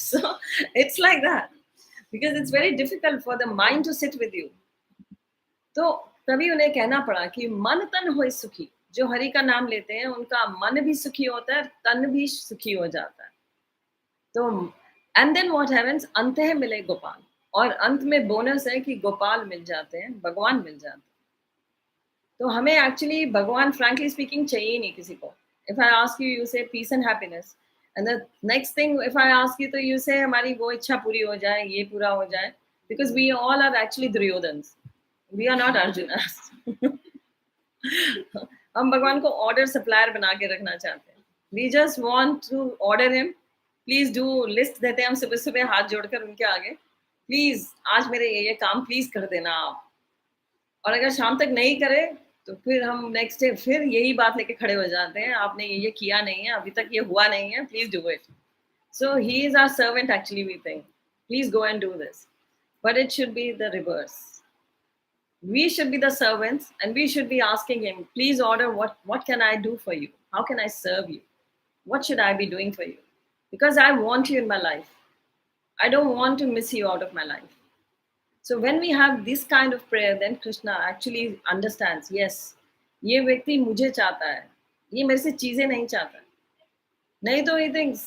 so it's like that, because it's very difficult for the mind to sit with you. तो तभी उन्हें कहना पड़ा कि मन तन होए सुखी, जो हरि का नाम लेते हैं उनका मन भी सुखी होता है, तन भी सुखी हो जाता है। तो एंड देन व्हाट हैपेंस, अंतः मिले गोपाल, और अंत में बोनस है कि गोपाल मिल जाते हैं, भगवान मिल जाते हैं। तो हमें एक्चुअली भगवान फ्रैंकली स्पीकिंग चाहिए ही नहीं किसी को। If I ask you, you say peace and happiness, and the next thing if I ask you, तो यू से हमारी वो इच्छा पूरी हो जाए, ये पूरा हो जाए, because we all are actually Duryodhans, we are not Arjun. हम भगवान को ऑर्डर सप्लायर बना के रखना चाहते हैं। We just want to order him, please do, list देते हैं हम सुबह सुबह हाथ जोड़कर उनके आगे, प्लीज आज मेरे ये काम प्लीज कर देना आप। और अगर शाम तक नहीं करे तो फिर हम नेक्स्ट डे फिर यही बात लेके खड़े हो जाते हैं, आपने ये किया नहीं है, अभी तक ये हुआ नहीं है, please do it. So he is our servant actually, we think please go and do this, but it should be the reverse. We should be the servants, and we should be asking him, please order, what can I do for you, how can I serve you, what should I be doing for you, because I want you in my life, I don't want to miss you out of my life. So when we have this kind of prayer, then Krishna actually understands, yes, ये व्यक्ति मुझे चाहता है, ये मेरे से चीजें नहीं चाहता। नहीं तो he thinks,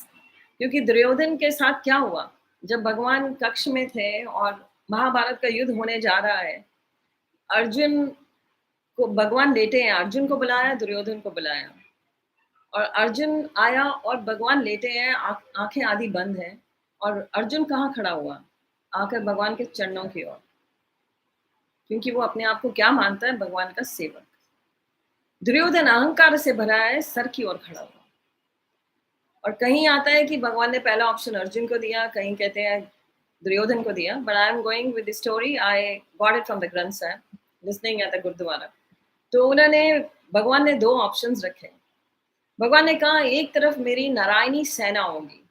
क्योंकि दुर्योधन के साथ क्या हुआ, जब भगवान कक्ष में थे और महाभारत का युद्ध होने जा रहा है, अर्जुन को भगवान लेटे हैं, अर्जुन को बुलाया, दुर्योधन को बुलाया, और अर्जुन आया और भगवान लेटे हैं, आंखें आधी बंद हैं, और अर्जुन कहाँ खड़ा हुआ, आकर भगवान के चरणों की ओर, क्योंकि वो अपने आप को क्या मानता है, भगवान का सेवक। दुर्योधन अहंकार से भरा है, सर की ओर खड़ा हुआ। और कहीं आता है कि भगवान ने पहला ऑप्शन अर्जुन को दिया, कहीं कहते हैं दुर्योधन को दिया, but I am going with the story, I got it from the ग्रंथ साहब, लिसनिंग एट द गुरुद्वारा। तो उन्होंने, भगवान ने 2 ऑप्शंस रखे। भगवान ने कहा, एक तरफ मेरी नारायणी सेना होगी,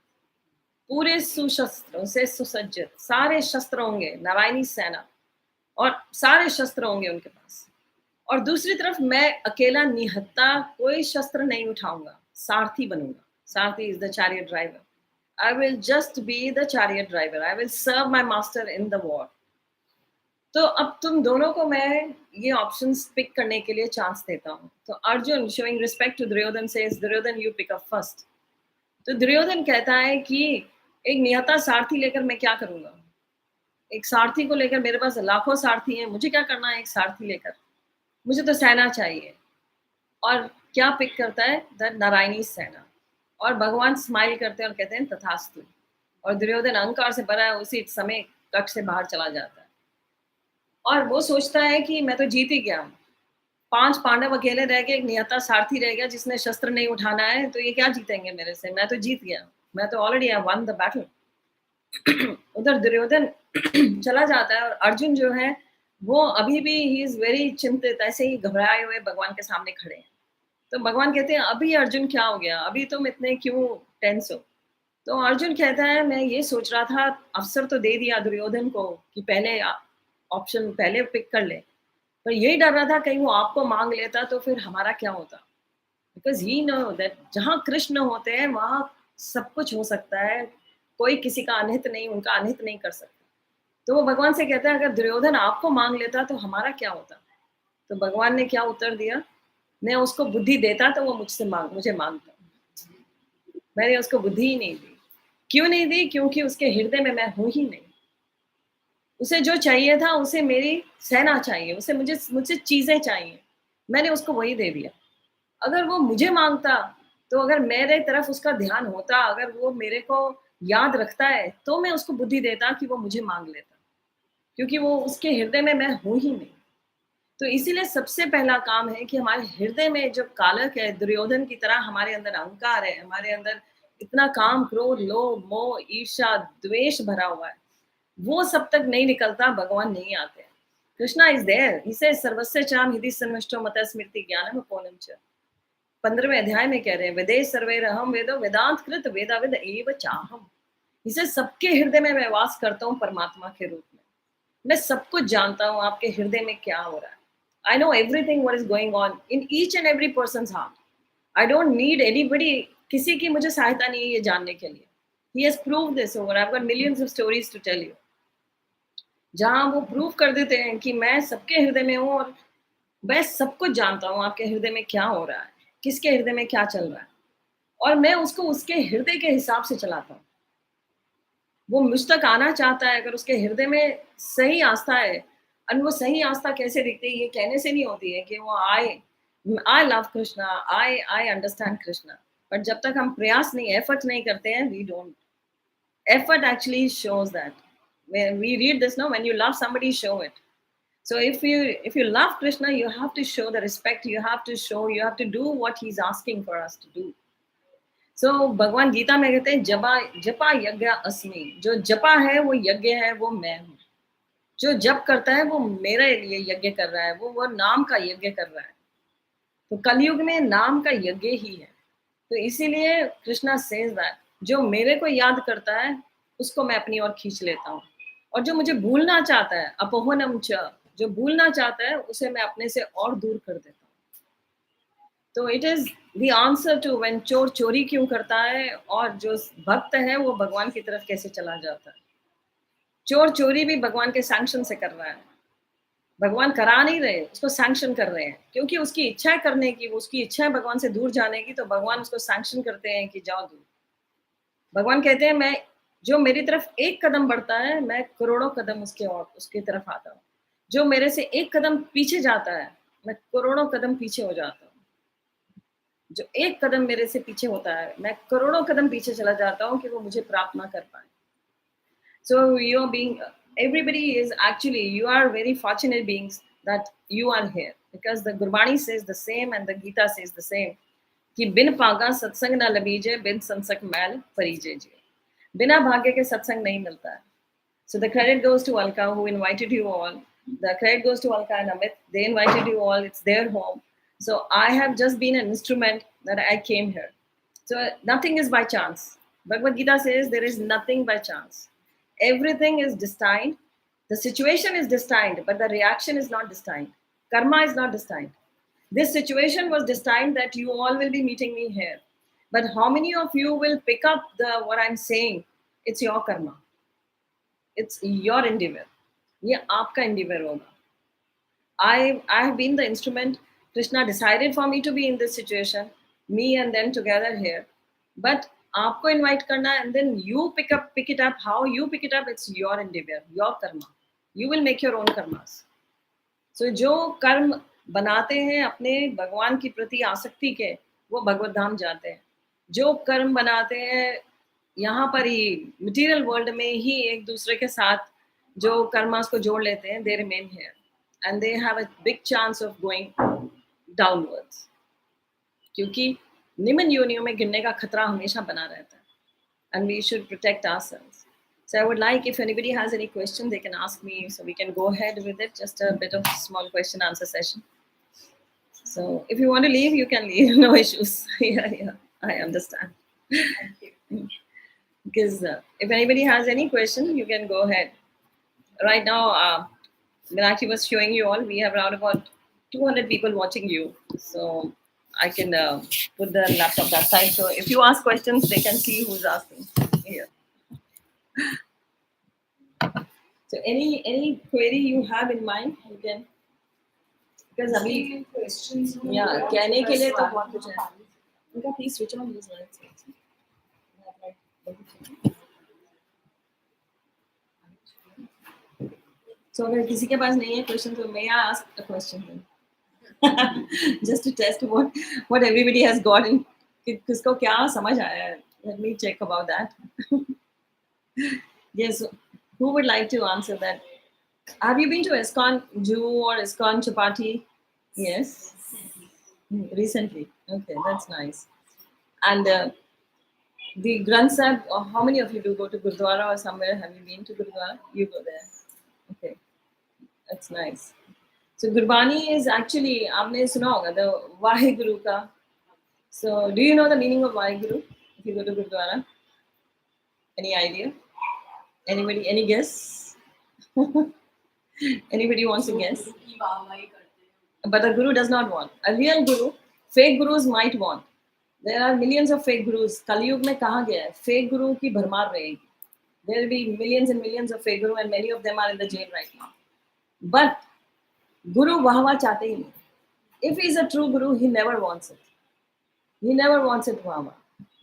पूरे सुशस्त्रों से सुसज्जित, सारे शस्त्र होंगे, नारायणी सेना, और सारे शस्त्र होंगे उनके पास। और दूसरी तरफ मैं अकेला निहत्ता, कोई शस्त्र नहीं उठाऊंगा, सारथी बनूंगा। सारथी is the chariot driver. I will just be the chariot driver. I will serve my master in the war. तो अब तुम दोनों को मैं ये ऑप्शंस पिक करने के लिए चांस देता हूँ। तो Arjun showing respect to Duryodhan says Duryodhan you pick up first. तो दुर्योधन कहता है कि एक निहत्था सारथी लेकर मैं क्या करूंगा? एक सारथी को लेकर मेरे पास लाखों सारथी हैं, मुझे क्या करना है एक सारथी लेकर? मुझे तो सेना चाहिए। और क्या पिक करता है? द नारायणी सेना। और भगवान स्माइल करते हैं और कहते हैं तथास्तु। और दुर्योधन अहंकार से भरा है, उसी समय कक्ष से बाहर चला जाता है। और वो सोचता है कि मैं तो जीत ही गया। 5 पांडव अकेले रह गए, एक निहत्था सारथी रह गया जिसने शस्त्र नहीं उठाना है, तो ये क्या जीतेंगे मेरे से? मैं तो जीत गया। मैं तो already I one the battle. उधर दुर्योधन चला जाता है और अर्जुन जो है वो अभी भी ही इज वेरी चिंतित, ऐसे ही घबराए हुए भगवान के सामने खड़े हैं। तो भगवान कहते हैं अभी अर्जुन क्या हो गया, अभी तुम इतने क्यों टेंस हो? तो अर्जुन कहता है मैं ये सोच रहा था, अवसर तो दे दिया दुर्योधन को कि पहले ऑप्शन पहले पिक कर ले, पर यही डर रहा था कहीं वो आपको मांग लेता तो फिर हमारा क्या होता। बिकॉज ही नो दैट जहाँ कृष्ण होते हैं वहां सब कुछ हो सकता है, कोई किसी का अनहित नहीं, उनका अनहित नहीं कर सकता। तो वो भगवान से कहता है अगर दुर्योधन आपको मांग लेता तो हमारा क्या होता? तो भगवान ने क्या उत्तर दिया? मैं उसको बुद्धि देता तो वो मुझे मांगता। मैंने उसको बुद्धि ही नहीं दी। क्यों नहीं दी? क्योंकि उसके हृदय में मैं हूं ही नहीं। उसे जो चाहिए था, उसे मेरी सेना चाहिए, उसे मुझसे चीजें चाहिए। मैंने उसको वही दे दिया। अगर वो मुझे मांगता, तो अगर मेरे तरफ उसका ध्यान होता, अगर वो मेरे को याद रखता है, तो मैं उसको बुद्धि देता कि वो मुझे मांग लेता। क्योंकि वो उसके हृदय में मैं हूं ही नहीं। तो इसीलिए सबसे पहला काम है कि हमारे हृदय में जो कालक है, दुर्योधन की तरह हमारे अंदर अहंकार है, हमारे अंदर इतना काम, क्रोध, लोभ, मोह, ईर्ष्या, द्वेष भरा हुआ है, वो सब तक नहीं निकलता, भगवान नहीं आते। कृष्णा इज देयर, इसे सर्वस्य चाम हृदय सन्निष्टो मत स्मृति ज्ञानम अपोनम च। 15वें अध्याय में कह रहे हैं वेदे सर्वे रहम वेदो वेदांत कृत वेदाविद एव चाहम। इसे सबके हृदय में मैं वास करता हूँ परमात्मा के रूप में। मैं सब कुछ जानता हूँ आपके हृदय में क्या हो रहा है। I know everything what is going on in each and every persons heart. I don't need anybody, किसी की मुझे सहायता नहीं है ये जानने के लिए। He has proved this over, I have got millions of stories to tell you, जहां वो प्रूव कर देते हैं कि मैं सबके हृदय में हूँ और मैं सब कुछ जानता हूँ आपके हृदय में क्या हो रहा है, किसके हृदय में क्या चल रहा है, और मैं उसको उसके हृदय के हिसाब से चलाता हूँ। वो मुझ तक आना चाहता है, अगर उसके हृदय में सही आस्था है। और वो सही आस्था कैसे दिखती है? ये कहने से नहीं होती है कि वो I love Krishna, I understand Krishna. But जब तक हम प्रयास नहीं, एफर्ट नहीं करते हैं, we don't. Effort actually shows that when we read this now, when you love somebody, show it. So if you love Krishna, you have to show the respect, you have to do what he's asking for us to do. So भगवान गीता में कहते हैं जपा जपा यज्ञ अस्मि, जो जपा है वो यज्ञ है, वो मैं हूँ। जो जप करता है वो मेरे लिए यज्ञ कर रहा है, वो नाम का यज्ञ कर रहा है। तो कलयुग में नाम का यज्ञ ही है। तो इसीलिए कृष्णा सेज दैट जो मेरे को याद करता है उसको मैं अपनी ओर खींच लेता हूँ, और जो मुझे भूलना चाहता है अपोहनम च, जो भूलना चाहता है उसे मैं अपने से और दूर कर देता हूँ। तो it is the answer to when चोर चोरी क्यों करता है और जो भक्त है वो भगवान की तरफ कैसे चला जाता है। चोर चोरी भी भगवान के सैंक्शन से कर रहा है, भगवान करा नहीं रहे, उसको सैंक्शन कर रहे हैं, क्योंकि उसकी इच्छा है करने की, वो उसकी इच्छा है भगवान से दूर जाने की, तो भगवान उसको सैंक्शन करते हैं कि जाओ दूर। भगवान कहते हैं मैं, जो मेरी तरफ एक कदम बढ़ता है मैं करोड़ों कदम उसकी तरफ आता हूँ। जो मेरे से एक कदम पीछे जाता है मैं करोड़ों कदम पीछे हो जाता हूँ। जो एक कदम मेरे से पीछे होता है मैं करोड़ों कदम पीछे चला जाता हूँ कि वो मुझे प्राप्त ना कर पाए। So you're being, everybody is actually, you are very fortunate beings that you are here, because the Gurbani says the same and the Gita says the same कि बिन पागा सत्संग ना लबीजे, बिन संसक मैल परिजे जे। बिना भाग्य के सत्संग नहीं मिलता है। So the credit goes to Alka who invited you all. The credit goes to Alka and Amit. They invited you all. It's their home. So I have just been an instrument that I came here. So nothing is by chance. Bhagavad Gita says there is nothing by chance. Everything is destined. The situation is destined, but the reaction is not destined. Karma is not destined. This situation was destined that you all will be meeting me here. But how many of you will pick up the what I'm saying? It's your karma. It's your endeavor. ये आपका endeavor होगा. I have been the instrument. Krishna decided for me to be in this situation, me and them together here. But आपको invite करना and then you pick it up. How you pick it up, it's your endeavor, your karma. You will make your own karmas. So जो कर्म बनाते हैं अपने भगवान की प्रति आसक्ति के, वो भगवत धाम जाते हैं. जो कर्म बनाते हैं यहाँ पर ही मटेरियल वर्ल्ड में ही एक दूसरे के साथ जो कर्मास को जोड़ लेते हैं, they remain here and they have a big chance of going downwards. क्योंकि निम्न योनियों में गिरने का खतरा हमेशा बना रहता है. And we should protect ourselves. So I would like, if anybody has any question, they can ask me, so we can go ahead with it. Just a bit of small question answer session. So if you want to leave, you can leave. No issues. Yeah, I understand. Thank you. Because if anybody has any question, you can go ahead. Right now, Meenakshi was showing you all. We have around about 200 people watching you. So I can put the laptop that side. So if you ask questions, they can see who's asking here. So any query you have in mind, you can. Because अभी questions. Yeah, कहने के लिए तो बहुत कुछ है. उनका please switch on these lights. So अगर किसी के पास नहीं है question, तो may I ask a question then? Just to test what everybody has got in, किसको क्या समझ आया है. Let me check about that. Yes, who would like to answer that? Have you been to ISKCON Jew or ISKCON Chapati? Yes. Recently. Okay, that's nice. And the Granth Sahib, how many of you do go to Gurdwara or somewhere? Have you been to Gurdwara? You go there. Okay, that's nice. So Gurbani is actually, आपने सुना होगा the Vaheguru का. So do you know the meaning of Vaheguru if you go to Gurdwara? Any idea? Anybody? Any guess? Anybody wants to guess? But a guru does not want. A real guru, fake gurus might want. There are millions of fake gurus. Kaliyug में कहाँ गया है? Fake guru की भरमार रहेगी. There will be millions and millions of fake guru, and many of them are in the jail right now. But guru वाहवा चाहते ही नहीं. If he is a true guru, he never wants it. He never wants it वाहवा.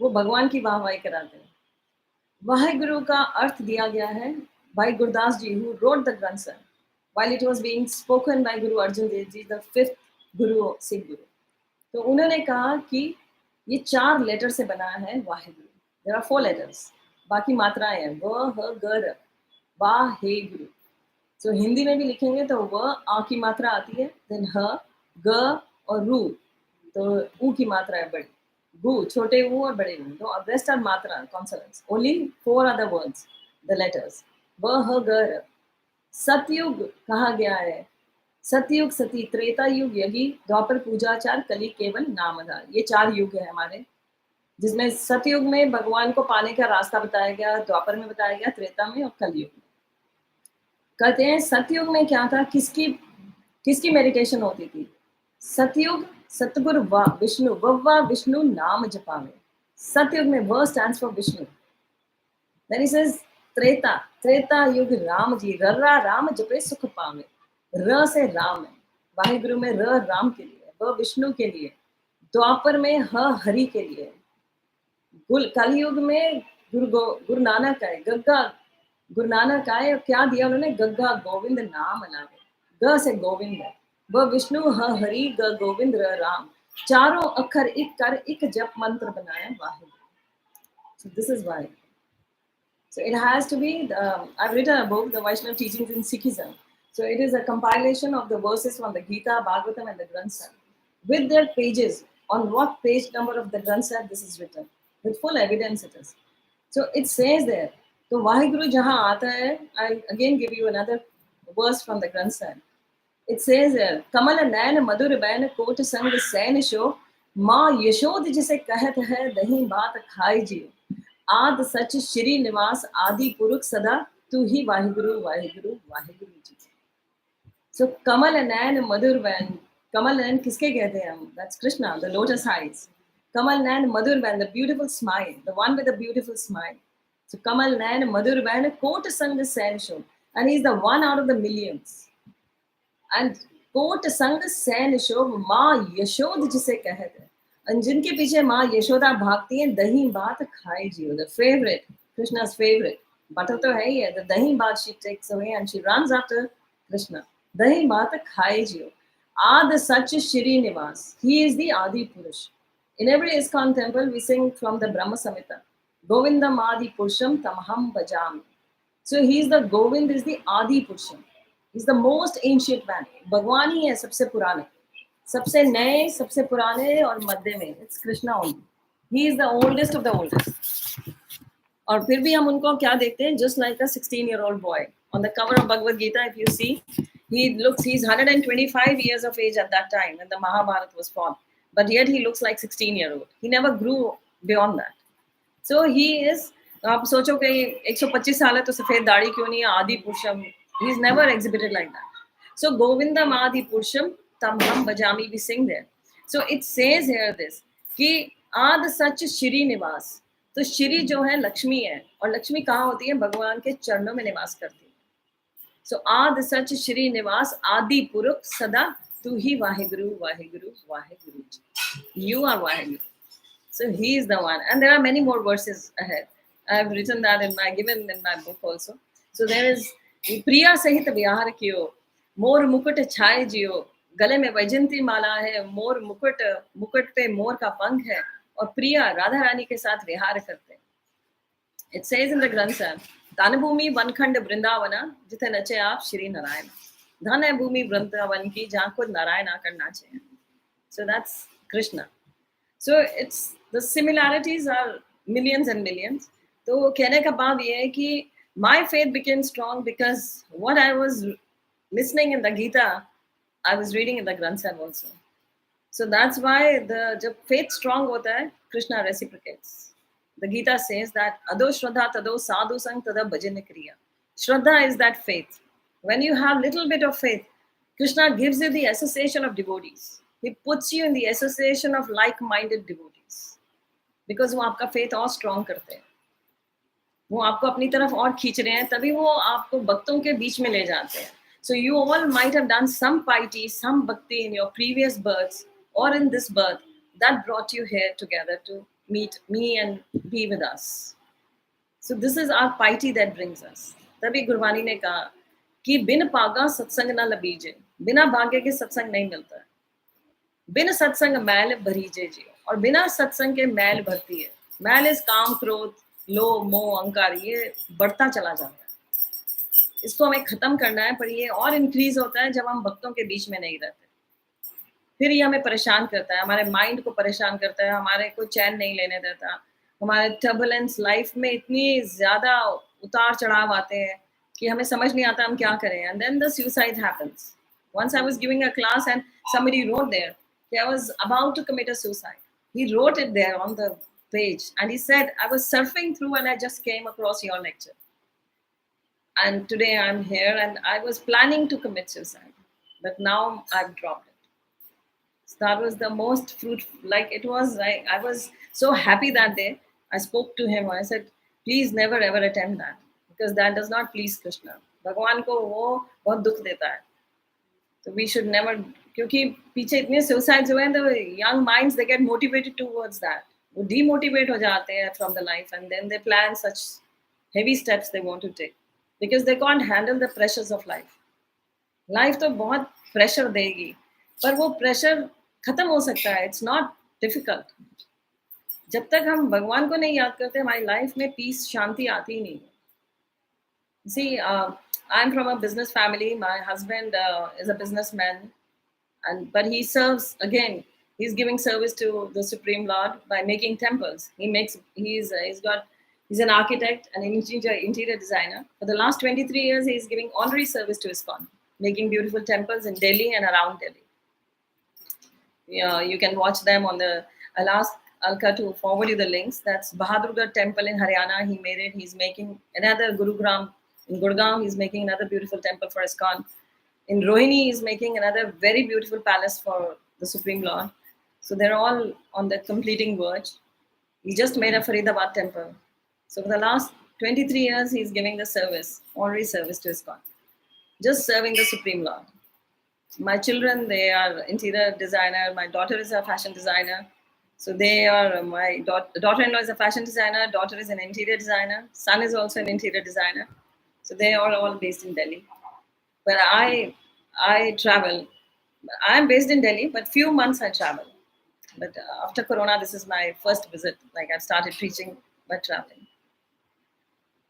वो भगवान की वाहवाही कराते हैं. वाहेगुरु का अर्थ दिया गया है by Gurdas ji, who wrote the Granth Sahib, while it was being spoken by Guru Arjan Dev Ji, the fifth Guru of Sikh Guru. तो उन्होंने कहा कि ये 4 लेटर से बना है वाहेगुरु. There are 4 letters. बाकी मात्राएं हैं व ह ग र. वाहेगुरु. So हिंदी में भी लिखेंगे तो व आ की मात्रा आती है, then ह ग और रू, तो ऊ की मात्रा है बड़ी. gu, छोटे ऊ और बड़े ऊ. तो rest are matra, consonants. Only 4 other words, the letters. व ह ग र. सतयुग कहा गया है. सतयुग, सती, त्रेता युग, यही, द्वापर, पूजाचार, कली, केवल, नाम आधार. ये 4 युग है हमारे, जिसमें सतयुग में भगवान को पाने का रास्ता बताया गया, द्वापर में बताया गया, त्रेता में और कलयुग में. कहते हैं सतयुग में क्या था, किसकी मेडिटेशन होती थी. सतयुग सतगुरु व विष्णु, वव्वा विष्णु नाम जपावे. सतयुग में व stands for Vishnu. Then he says Treta युग राम जी, रर्रा राम जपे सुख पावे. र से राम है. वाहेगुरु में र राम के लिए, व विष्णु के लिए, द्वापर में ह हरि के लिए, कलयुग में गुरु नानक आए, गग्गा गुरु नानक आए और क्या दिया उन्होंने, गग्गा गोविंद नाम लावे. ग से गोविंद है, व विष्णु, ह हरि, ग गोविंद, र राम. चारों अक्षर एक कर एक जप मंत्र बनाया Waheguru. So this is why. So it has to be, I've written a book, The Vaishnava Teachings in Sikhism. So it is a compilation of the verses from the Gita, Bhagavatam and the Granth Sahib, with their pages, on what page number of the Granth Sahib this is written, with full evidence it is. So it says there, so Vaheguru jahan aata hai, I'll again give you another verse from the Granth Sahib. It says there, Kamal nain madhur bain कोट संग सैन शो, माँ यशोद जिसे कहत है दही बात खाई जियो. आद सच श्री निवास आदि पुरुष सदा, तू ही वाहिगुरु वाहिगुरु वाहिगुरु जी. So कमल नैन मधुर बैन, कमल नैन किसके कहते हैं हम? That's Krishna, the lotus eyes. कमल नैन मधुर बैन, the beautiful smile, the one with the beautiful smile. So कमल नैन मधुर बैन कोट संग सैन शो. and he's the one out of the millions. And कोट संग सैन शोभ माँ यशोद जिसे कहते हैं, and जिनके पीछे माँ यशोदा भागती हैं, दही भात खाए जियो, the favorite, Krishna's favorite. Butter तो है ही है, the dahi bhat she takes away and she runs after Krishna. Dahi bhat खाए जियो. Ad Sach Shri Nivas. He is the Adi Purush. In every ISKCON temple, we sing from the Brahma Samhita. Govindam Adi Purusham Tamaham Bhajami. So he is the Govind, is the Adi Purusham. He's the most ancient man. भगवान ही है सबसे पुराने, सबसे नए, सबसे पुराने और मध्य में. It's Krishna only. He is the oldest of the oldest. और फिर भी हम उनको क्या देखते हैं? Just like a 16-year-old boy. On the cover of Bhagavad Gita, if you see, he's 125 years of age at that time when the Mahabharata was formed. But yet he looks like 16-year-old. He never grew beyond that. So he is, आप सोचो कि 125 साल है तो सफेद दाढ़ी क्यों नहीं है? आदि पुरुषम. He is never exhibited like that. So Govindam Adi Purusham Tam Ham Bhajami, we sing there. So it says here this कि आद सच श्री निवास. तो श्री जो है लक्ष्मी है, और लक्ष्मी कहाँ होती है? भगवान के चरणों में निवास करती है. सो आद सच श्री निवास आदि पुरुष सदा तू ही Waheguru Waheguru Waheguru. You are Vaheguru. So he is the one. And there are many more verses ahead. I have written that given in my book also. So there is प्रिया सहित विहार कियो, मोर मुकुट छाए जियो, गले में वैजंती माला है, मोर मुकुट पे मोर का पंख है, और प्रिया राधा रानी के साथ विहार करते हैं. It says in the Granth Sahib, धन भूमि वनखंड वृंदावना जिथे नचे आप श्री नारायण. धन है भूमि वृंदावन की जहाँ खुद नारायण आकर नाचे हैं. So that's Krishna. So it's the similarities are millions and millions. तो कहने का भाव ये है कि my faith became strong because what I was listening in the Gita, I was reading in the Granth Sahib also. So that's why जब faith strong होता है, Krishna reciprocates. The Gita says that ado shraddha tado sadhu sang tada bhajan kriya. Shraddha is that faith. When you have little bit of faith, Krishna gives you the association of devotees. He puts you in the association of like-minded devotees. Because वो आपका faith और strong करते हैं. वो आपको अपनी तरफ और खींच रहे हैं, तभी वो आपको भक्तों के बीच में ले जाते हैं. So you all might have done some piety, some bhakti in your previous births or in this birth that brought you here together to meet me and be with us. So this is our piety that brings us. तभी गुरबानी ने कहा कि बिन पागा सत्संग न लबीजे, बिना भाग्य के सत्संग नहीं मिलता है. बिन सत्संग मैल भरीजे जी, और बिना सत्संग के मैल भरती है. मैल इस काम क्रोध लोभ मोह अहंकार, ये बढ़ता चला जाता है. इसको हमें खत्म करना है, पर ये और इंक्रीज होता है जब हम भक्तों के बीच में नहीं रहते. फिर ये हमें परेशान करता है, हमारे माइंड को परेशान करता है, हमारे को चैन नहीं लेने देता. हमारे टर्बुलेंस लाइफ में इतनी ज्यादा उतार चढ़ाव आते हैं कि हमें समझ नहीं आता हम क्या करें. And then the suicide happens. Once I was giving a class and somebody wrote there, I was about to commit a suicide. He wrote it there on the page and he said, I was surfing through and I just came across your lecture. And today I'm here and I was planning to commit suicide, but now I've dropped it. So that was the most fruitful, like it was, I was so happy that day. I spoke to him. I said, please never ever attempt that because that does not please Krishna. भगवान को वो बहुत दुख देता है. So we should never, क्योंकि पीछे इतने suicides हुए हैं, the young minds, they get motivated towards that. वो demotivate हो जाते हैं from the life and then they plan such heavy steps they want to take because they can't handle the pressures of life. Life तो बहुत pressure देगी, पर वो pressure खत्म हो सकता है. It's not difficult. जब तक हम भगवान को नहीं याद करते, हमारी life में peace, शांति आती ही नहीं है. See, I'm from a business family. My husband is a businessman, but he serves again. He's giving service to the Supreme Lord by making temples. He's an architect and an interior designer. For the last 23 years, he's giving honorary service to ISKCON, making beautiful temples in Delhi and around Delhi. Yeah, you can watch them on the. I'll ask Alka to forward you the links. That's Bahadurgarh Temple in Haryana. He made it. He's making another Gurugram. In Gurgaon, he's making another beautiful temple for ISKCON. In Rohini, he's making another very beautiful palace for the Supreme Lord. So they're all on the completing verge. He just made a Faridabad temple. So for the last 23 years he's giving the service, honorary service to ISKCON, just serving the Supreme Lord. My children, they are interior designer. My daughter is a fashion designer. So they are, my daughter-in-law is a fashion designer, daughter is an interior designer, son is also an interior designer. So they are all based in Delhi. But I travel. I'm based in Delhi, but few months I travel. But after Corona, this is my first visit. Like I've started preaching by traveling.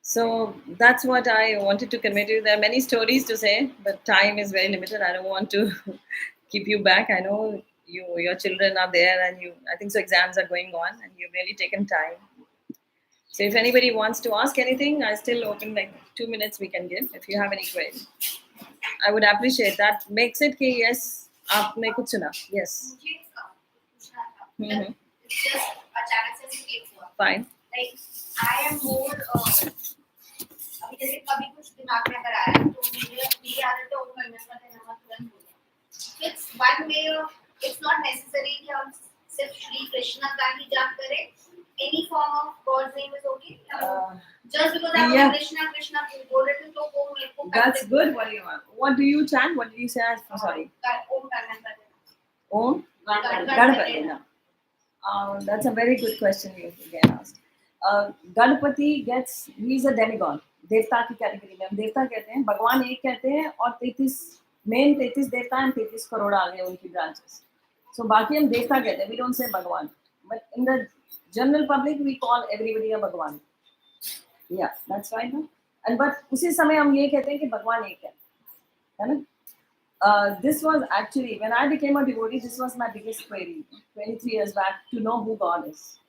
So that's what I wanted to convey to you. There are many stories to say, but time is very limited. I don't want to keep you back. I know your children are there, and I think so. Exams are going on, and you've really taken time. So if anybody wants to ask anything, I still open like 2 minutes we can give. If you have any query, I would appreciate that. Makes it कि yes, आपने कुछ सुना. Yes. मुझे पूछना था मतलब Mhm. just अचानक से स्किप हुआ Fine. like I am more अभी जैसे कभी कुछ दिमाग में अगर आया तो मेरी आदत है ओम नमः करते नमः तुरंत बोलना it's one way of it's not necessary कि हम सिर्फ श्री कृष्ण का ही जाप करें any form of God's name is okay just because I'm yeah. Krishna Krishna बोल रहे थे तो वो मेरे को That's good. What do you chant? What did you say? I'm sorry. ओम करना करते Om Ganpati. Ganpati. That's a very good question you again asked. Ganpati he's a demigod. देवता की कैटेगरी में हम देवता कहते हैं, भगवान एक कहते हैं और 33 देवता हैं, 33 करोड़ आ गए उनकी ब्रांचेस. So बाकी हम देवता कहते हैं. We don't say भगवान. But in the general public we call everybody a भगवान. Yeah, that's right. No? And but उसी समय हम ये कहते हैं कि भगवान एक है ना? This was actually, when I became a devotee, this was my biggest query 23 years back, to know who God is.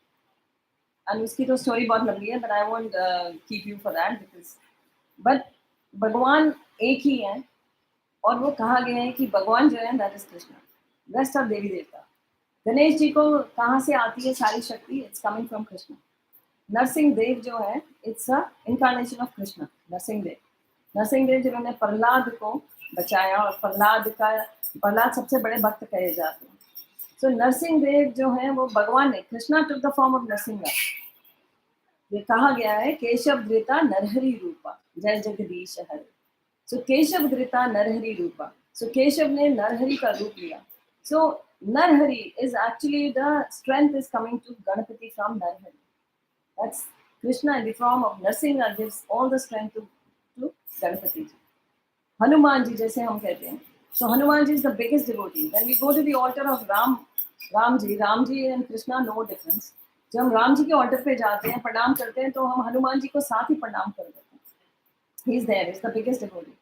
And उसकी तो story बहुत लंबी है, but I won't keep you for that because, but भगवान एक ही है और वो कहा गया है कि भगवान जो है that is Krishna. Rest of देवी देवता. गणेश जी को कहाँ से आती है सारी शक्ति? It's coming from Krishna. Narsingh Dev जो है, it's a incarnation of Krishna. Narsingh Dev जिन्होंने प्रहलाद को बचाया और प्रहलाद सबसे बड़े भक्त कहे जाते हैं. सो नरसिंह देव जो है वो भगवान ने, Krishna took the form of Narasimha. ये कहा गया है केशव धृता नरहरि रूपा जय जगदीश हरे. सो केशव धृता नरहरि रूपा. सो केशव ने नरहरि का रूप लिया. So Narahari is actually the strength is coming to Ganapati from Narahari. That's Krishna in the form of Narsinga gives all the strength to Ganpati ji. Hanuman ji जैसे हम कहते हैं. So Hanuman ji is the biggest devotee. When we go to the altar of Ram ji and Krishna no difference. जब हम राम जी के altar पे जाते हैं, प्रणाम करते हैं, तो हम हनुमान जी को साथ ही प्रणाम कर देते हैं. He is there, he is the biggest devotee.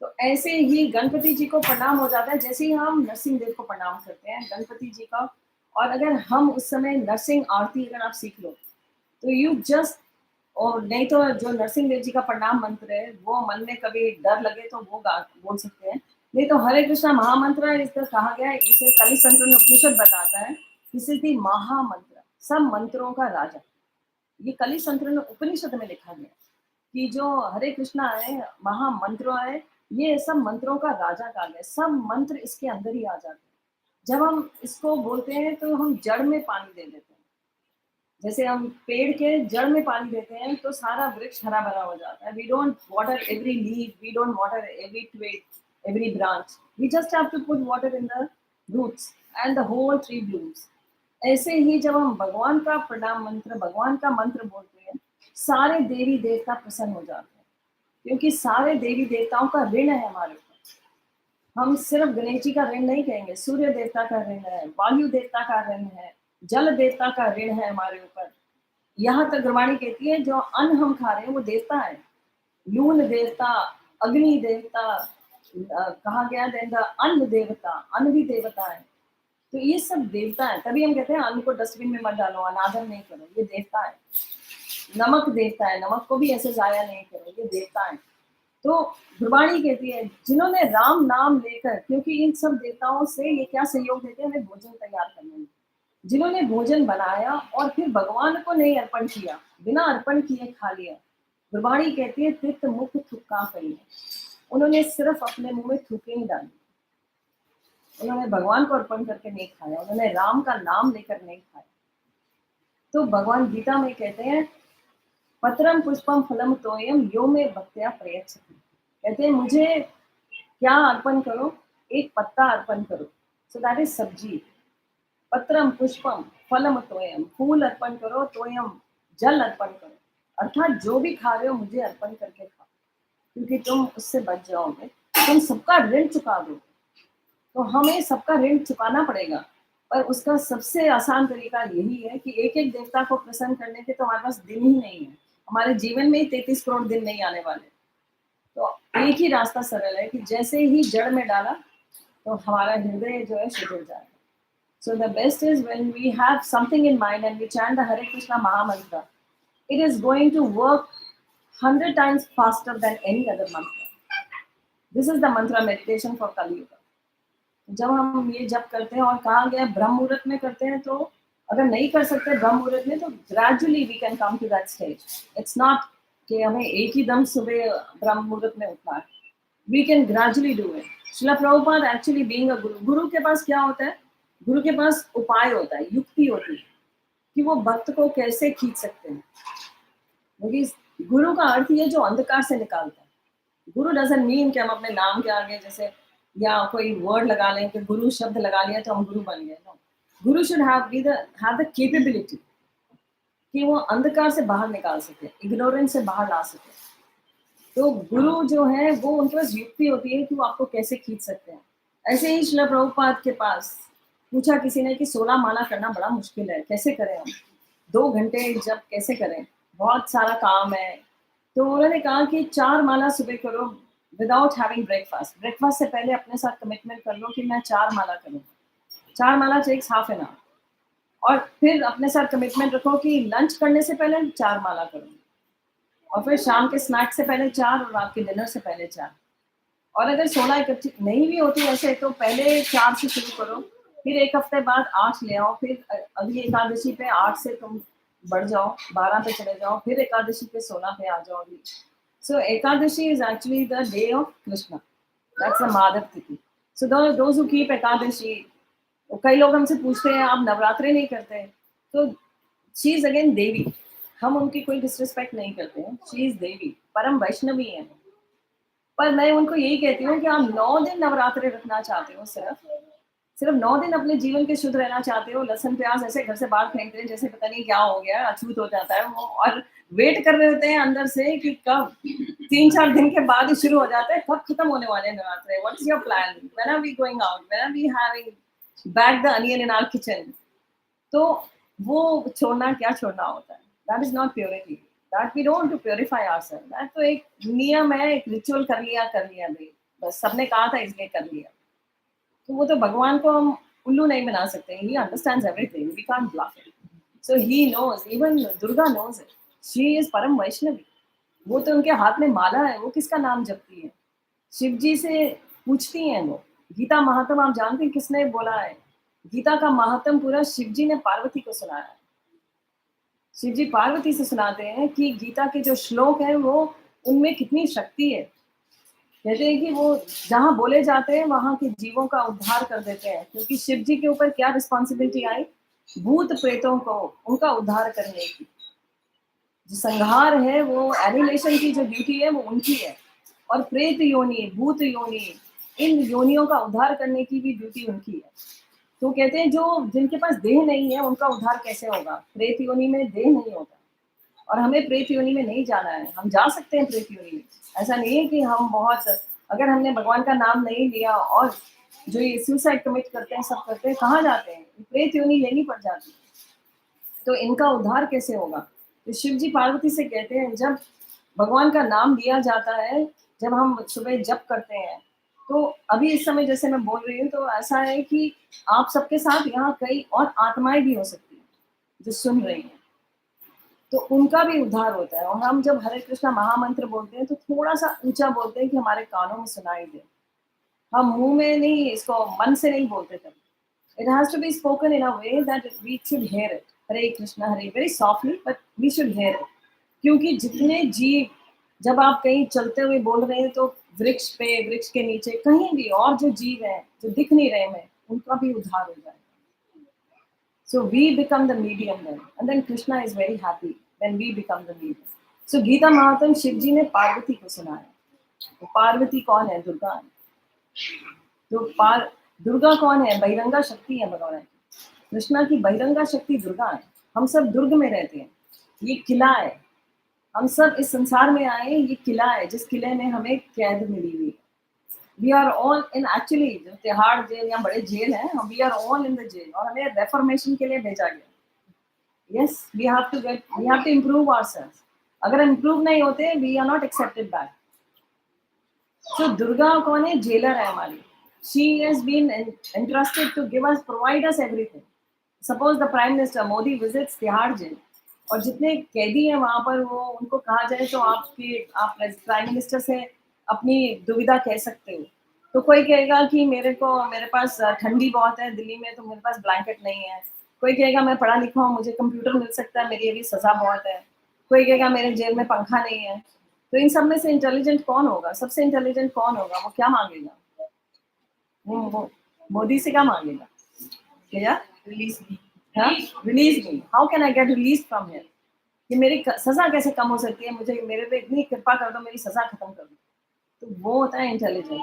तो ऐसे ही गणपति जी को प्रणाम हो जाता है जैसे ही हम नरसिंह देव को प्रणाम करते हैं गणपति जी का. और अगर हम उस समय नरसिंह आरती अगर आप सीख लो तो यू जस्ट, और नहीं तो जो नरसिंह देव जी का प्रणाम मंत्र है वो मन में कभी डर लगे तो वो बोल सकते हैं. नहीं तो हरे कृष्णा महामंत्र है, इस तरह कहा गया है. इसे कलि संतरण उपनिषद बताता है. दिस इज द महामंत्र, सब मंत्रों का राजा. ये कलि संतरण उपनिषद में लिखा गया कि जो हरे कृष्णा है, महामंत्र है, ये सब मंत्रों का राजा कहा गया. सब मंत्र इसके अंदर ही आ जाते हैं. जब हम इसको बोलते हैं तो हम जड़ में पानी दे देते हैं. जैसे हम पेड़ के जड़ में पानी देते हैं तो सारा वृक्ष हरा भरा हो जाता है. We don't water every leaf, we don't water every twig, every branch. We just have to put water in the roots and the whole tree blooms. ऐसे ही जब हम भगवान का प्रणाम मंत्र, भगवान का मंत्र बोलते हैं, सारे देवी देवता प्रसन्न हो जाते हैं क्योंकि सारे देवी देवताओं का ऋण है हमारे ऊपर. हम सिर्फ गणेश जी का ऋण नहीं कहेंगे, सूर्य देवता का ऋण है, वायु देवता का ऋण है, जल देवता का ऋण है हमारे ऊपर. यहाँ तक गुरबाणी कहती है जो अन्न हम खा रहे हैं वो देवता है. लून देवता, अग्नि देवता कहा गया. देन अन्न देवता, अन्न भी देवता है. तो ये सब देवता है. तभी हम कहते हैं अन्न को डस्टबिन में मत डालो, अनादर नहीं करो, ये देवता है. नमक देवता है, नमक को भी ऐसे जाया नहीं करो, ये देवता है. तो गुरबाणी कहती है जिन्होंने राम नाम लेकर, क्योंकि इन सब देवताओं से ये क्या सहयोग देते हैं हमें भोजन तैयार करने में. जिन्होंने भोजन बनाया और फिर भगवान को नहीं अर्पण किया, बिना अर्पण किए खा लिया, गुरबाणी कहती है तित मुख थुक्का करिए. उन्होंने सिर्फ अपने मुंह में थूके ही डाली. उन्होंने भगवान को अर्पण करके नहीं खाया, उन्होंने राम का नाम लेकर नहीं खाया. तो भगवान गीता में कहते हैं पत्रम पुष्पम फलम तोयम यो में भक्त्या प्रयच्छति। कहते हैं मुझे क्या अर्पण करो, एक पत्ता अर्पण करो, सो दैट इज सब्जी। पत्रम पुष्पम फलम तोयम, फूल अर्पण करो, तोयम जल अर्पण करो, अर्थात जो भी खा रहे हो मुझे अर्पण करके खाओ, क्योंकि तुम उससे बच जाओगे, तुम सबका ऋण चुका दो। तो हमें सबका ऋण चुकाना पड़ेगा, पर उसका सबसे आसान तरीका यही है कि एक एक देवता को प्रसन्न करने के तो हमारे पास दिन ही नहीं है, हमारे जीवन में ही 33 करोड़ दिन नहीं आने वाले। तो एक ही रास्ता सरल है कि जैसे ही जड़ में डाला तो हमारा हृदय जो है सुधर जाए। So the best is when we have something in mind and we chant the Hare Krishna Maha Mantra, it is going to work 100 times faster than any other mantra. This is the mantra meditation for Kali Yuga. जब हम ये जप करते हैं, और कहा गया ब्रह्म मुहूर्त में करते हैं, तो अगर नहीं कर सकते ब्रह्म मुहूर्त में तो gradually we can come to that stage. It's not कि हमें एक ही दम सुबह ब्रह्म मुहूर्त में उठना है, we can gradually do it. Srila Prabhupada actually being a guru, गुरु के पास क्या होता है, गुरु के पास उपाय होता है, युक्ति होती है कि वो भक्त को कैसे खींच सकते हैं। क्योंकि गुरु का अर्थ ये जो अंधकार से निकालता है। गुरु डजंट मीन कि हम अपने नाम के आगे जैसे या कोई वर्ड लगा लें कि गुरु शब्द लगा लिया तो हम गुरु बन गए। No, Guru should have the capability कि वो अंधकार से बाहर निकाल सके, इग्नोरेंस से बाहर ला सके। तो गुरु जो है वो उनके पास युक्ति होती है कि वो आपको कैसे खींच सकते हैं। ऐसे ही श्रील प्रभुपाद के पास पूछा किसी ने कि 16 माला करना बड़ा मुश्किल है, कैसे करें हम, 2 घंटे जब कैसे करें, बहुत सारा काम है। तो उन्होंने कहा कि 4 माला सुबह करो विदाउट हैविंग ब्रेकफास्ट। ब्रेकफास्ट से पहले अपने साथ कमिटमेंट कर लो कि मैं 4 माला करूँगा। 4 माला टेक्स हाफ एन आवर। और फिर अपने साथ कमिटमेंट रखो कि लंच करने से पहले 4 माला करूँगी, और फिर शाम के स्नैक्स से पहले 4 और रात के डिनर से पहले 4। और अगर 16 इकट्ठी नहीं भी होती ऐसे तो पहले 4 से शुरू करो, फिर एक हफ्ते बाद 8 ले आओ, फिर अगली एकादशी पे 8 से तुम बढ़ जाओ, 12 पे चले जाओ, फिर एकादशी पे 16 पे आ जाओगी। So Ekadashi is actually the day of Krishna, that's the Madhav tithi. So those who keep Ekadashi, कई लोग हमसे पूछते हैं आप नवरात्रे नहीं करते, तो शी इज अगेन देवी, हम उनकी कोई डिसरिस्पेक्ट नहीं करते हैं, शी इज देवी, परम वैष्णवी है। पर मैं उनको यही कहती हूँ कि आप 9 दिन नवरात्रे रखना चाहते हो, सिर्फ 9 दिन अपने जीवन के शुद्ध रहना चाहते हो, लहसुन प्याज ऐसे घर से बाहर फेंक रहे हैं जैसे पता नहीं क्या हो गया, अछूत हो जाता है वो, और वेट कर रहे होते हैं अंदर से कि कब 3-4 दिन के बाद ही शुरू हो जाता है, कब खत्म होने वाले हैं नवरात्रे, what is your plan, when are we going out, when are we having back the onion in our kitchen. तो वो छोड़ना क्या छोड़ना होता है, that is not purity, that we don't to purify ourself. That तो एक नियम है, एक रिचुअल कर लिया भाई, बस सबने कहा था इसलिए कर लिया। तो वो तो भगवान को हम उल्लू नहीं बना सकते, he understands everything, we can't bluff it. So he knows, even Durga knows it, she is परम वैष्णवी। वो तो उनके हाथ में माला है, वो किसका नाम जपती है, शिव जी से पूछती हैं वो। गीता महात्म आप जानते हैं किसने बोला है, गीता का महात्म पूरा शिव जी ने पार्वती को सुनाया है। शिव जी पार्वती से सुनाते हैं कि गीता के जो श्लोक हैं वो उनमें कितनी शक्ति है। कहते हैं कि वो जहाँ बोले जाते हैं वहां के जीवों का उद्धार कर देते हैं, क्योंकि शिव जी के ऊपर क्या रिस्पॉन्सिबिलिटी आई, भूत प्रेतों को उनका उद्धार करने की। जो संहार है वो एनिलेशन की जो ड्यूटी है वो उनकी है, और प्रेत योनि, भूत योनि, इन योनियों का उद्धार करने की भी ड्यूटी उनकी है। तो कहते हैं जो जिनके पास देह नहीं है उनका उद्धार कैसे होगा, प्रेत योनि में देह नहीं होता, और हमें प्रेत योनि में नहीं जाना है। हम जा सकते हैं प्रेत योनि में, ऐसा नहीं है कि हम बहुत, अगर हमने भगवान का नाम नहीं लिया और जो ये सुसाइड कमिट करते हैं सब करते हैं, कहाँ जाते हैं, प्रेत योनि लेनी पड़ जाती है। तो इनका उद्धार कैसे होगा, तो शिव जी पार्वती से कहते हैं जब भगवान का नाम लिया जाता है, जब हम सुबह जप करते हैं, तो अभी इस समय जैसे मैं बोल रही हूँ तो ऐसा है कि आप सबके साथ यहाँ कई और आत्माएं भी हो सकती हैं जो सुन रही हैं, तो उनका भी उद्धार होता है। और हम जब हरे कृष्णा महामंत्र बोलते हैं तो थोड़ा सा ऊंचा बोलते हैं कि हमारे कानों में सुनाई दे, हम मुंह में नहीं, इसको मन से नहीं बोलते तब। It has to be spoken in a way that we should hear it. Hare Krishna, Hare, very softly, but we should hear it. क्योंकि जितने जीव, जब आप कहीं चलते हुए बोल रहे हैं तो वृक्ष पे, वृक्ष के नीचे, कहीं भी और जो जीव हैं जो दिख नहीं रहे हैं, उनका भी उद्धार हो जाएगा। So we become the medium then, and then Krishna is very happy when we become the medium. सो गीता महात्म शिव जी ने पार्वती को सुनाया। तो पार्वती कौन है? दुर्गा है। तो दुर्गा कौन है? बहिरंगा शक्ति है भगवान की। कृष्णा की बहिरंगा शक्ति दुर्गा है। हम सब दुर्ग में रहते हैं, ये किला है। हम सब इस संसार में आए, ये किला है जिस किले में हमें कैद मिली हुई है। We are all in, actually जो तिहाड़ जेल या बड़े जेल हैं, we are all in the jail, और हमें रेफॉर्मेशन के लिए भेजा गया। Yes, we have to improve ourselves. अगर इम्प्रूव नहीं होते, we are not accepted back. So Durga कौन है? जेलर है हमारी। She has been entrusted to give us, provide us everything. Suppose the Prime Minister Modi visits Tihar jail, और जितने कैदी हैं वहां पर, वो उनको कहा जाए तो आप प्राइम मिनिस्टर से अपनी दुविधा कह सकते हो, तो कोई कहेगा कि मेरे पास ठंडी बहुत है दिल्ली में, तो मेरे पास ब्लैंकेट नहीं है। कोई कहेगा मैं पढ़ा लिखा हूँ, मुझे कंप्यूटर मिल सकता है, मेरी अभी सजा बहुत है। कोई कहेगा मेरे जेल में पंखा नहीं है। तो इन सब में से इंटेलिजेंट कौन होगा? सबसे इंटेलिजेंट कौन होगा? वो क्या मांगेगा? वो मोदी से क्या मांगेगा? क्या? Release me. Release me. How can I get release from here? कि मेरी सजा कैसे कम हो सकती है? मुझे मेरे पे इतनी कृपा कर दो, मेरी सजा खत्म कर दो। तो वो होता है इंटेलिजेंट।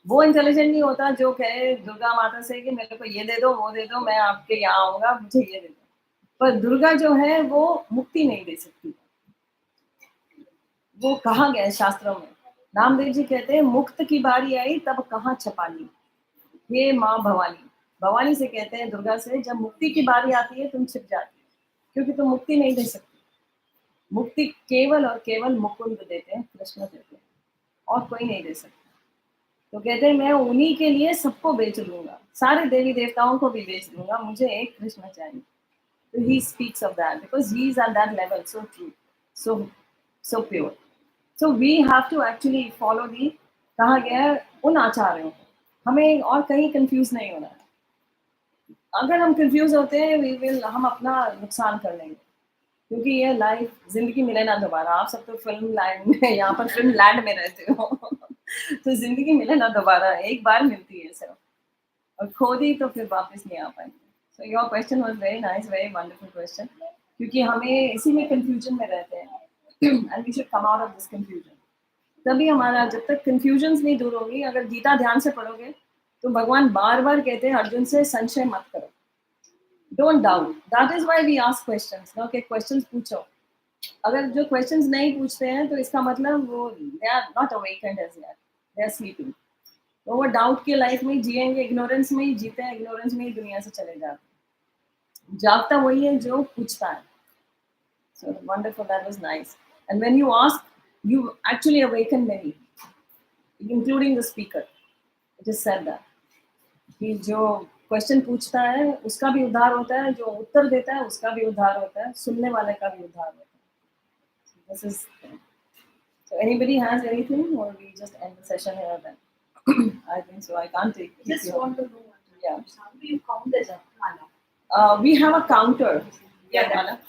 वो इंटेलिजेंट नहीं होता जो कहे दुर्गा माता से कि मेरे को ये दे दो, वो दे दो, मैं आपके यहाँ आऊंगा, मुझे ये दे दो। पर दुर्गा जो है वो मुक्ति नहीं दे सकती। वो कहा गया है शास्त्रों में। नामदेव जी कहते हैं, मुक्त की बारी आई तब कहाँ छपाली, हे माँ भवानी। भवानी से कहते हैं दुर्गा से, जब मुक्ति की बारी आती है तुम छिप जाती है, क्योंकि तुम मुक्ति नहीं दे सकती। मुक्ति केवल और केवल मुकुंद देते हैं, कृष्ण देते हैं, और कोई नहीं दे सकता। तो कहते हैं मैं उन्हीं के लिए सबको बेच दूंगा, सारे देवी देवताओं को भी बेच दूंगा, मुझे एक कृष्ण चाहिए। तो he speaks of that because he is at that level, so true, so pure. So we have to actually follow the, कहा गया है, उन आचार्यों को। हमें और कहीं कंफ्यूज नहीं होना है। अगर हम कंफ्यूज होते हैं, हम अपना नुकसान कर लेंगे, क्योंकि ये लाइफ, जिंदगी मिले ना दोबारा। आप सब तो फिल्म लैंड में, यहाँ पर फिल्म लैंड में रहते हो तो जिंदगी मिले ना दोबारा, एक बार मिलती है सिर्फ, और खो दी तो फिर वापस नहीं आ पाएंगे। So your question was very nice, very wonderful question, क्योंकि हमें इसी में कंफ्यूजन में रहते हैं and we should come out of this confusion. तभी हमारा, जब तक कंफ्यूजन नहीं दूर होगी, अगर गीता ध्यान से पढ़ोगे तो भगवान बार बार कहते हैं अर्जुन से, संशय मत करो, don't doubt. That is why we ask questions, no, कि क्वेश्चंस पूछो। अगर जो क्वेश्चंस नहीं पूछते हैं तो इसका मतलब वो they are not awakened as yet, they are sleeping. तो वो डाउट की लाइफ में ही जिएंगे, इग्नोरेंस में ही जीते हैं, इग्नोरेंस में ही दुनिया से चले जाते हैं। जागता वही है जो पूछता है। So wonderful, that was nice. And when you ask, you actually awaken many, including the speaker. It is said that कि जो क्वेश्चन पूछता है उसका भी उद्धार होता है, जो उत्तर देता है उसका भी उद्धार होता है, सुनने वाले का भी उद्धार होता है। This is, so anybody has anything, or we just end the session here then? I think so. I can't take it. Just want to know. Yeah. How do you count the japmala? We have a counter. Yeah, Mala.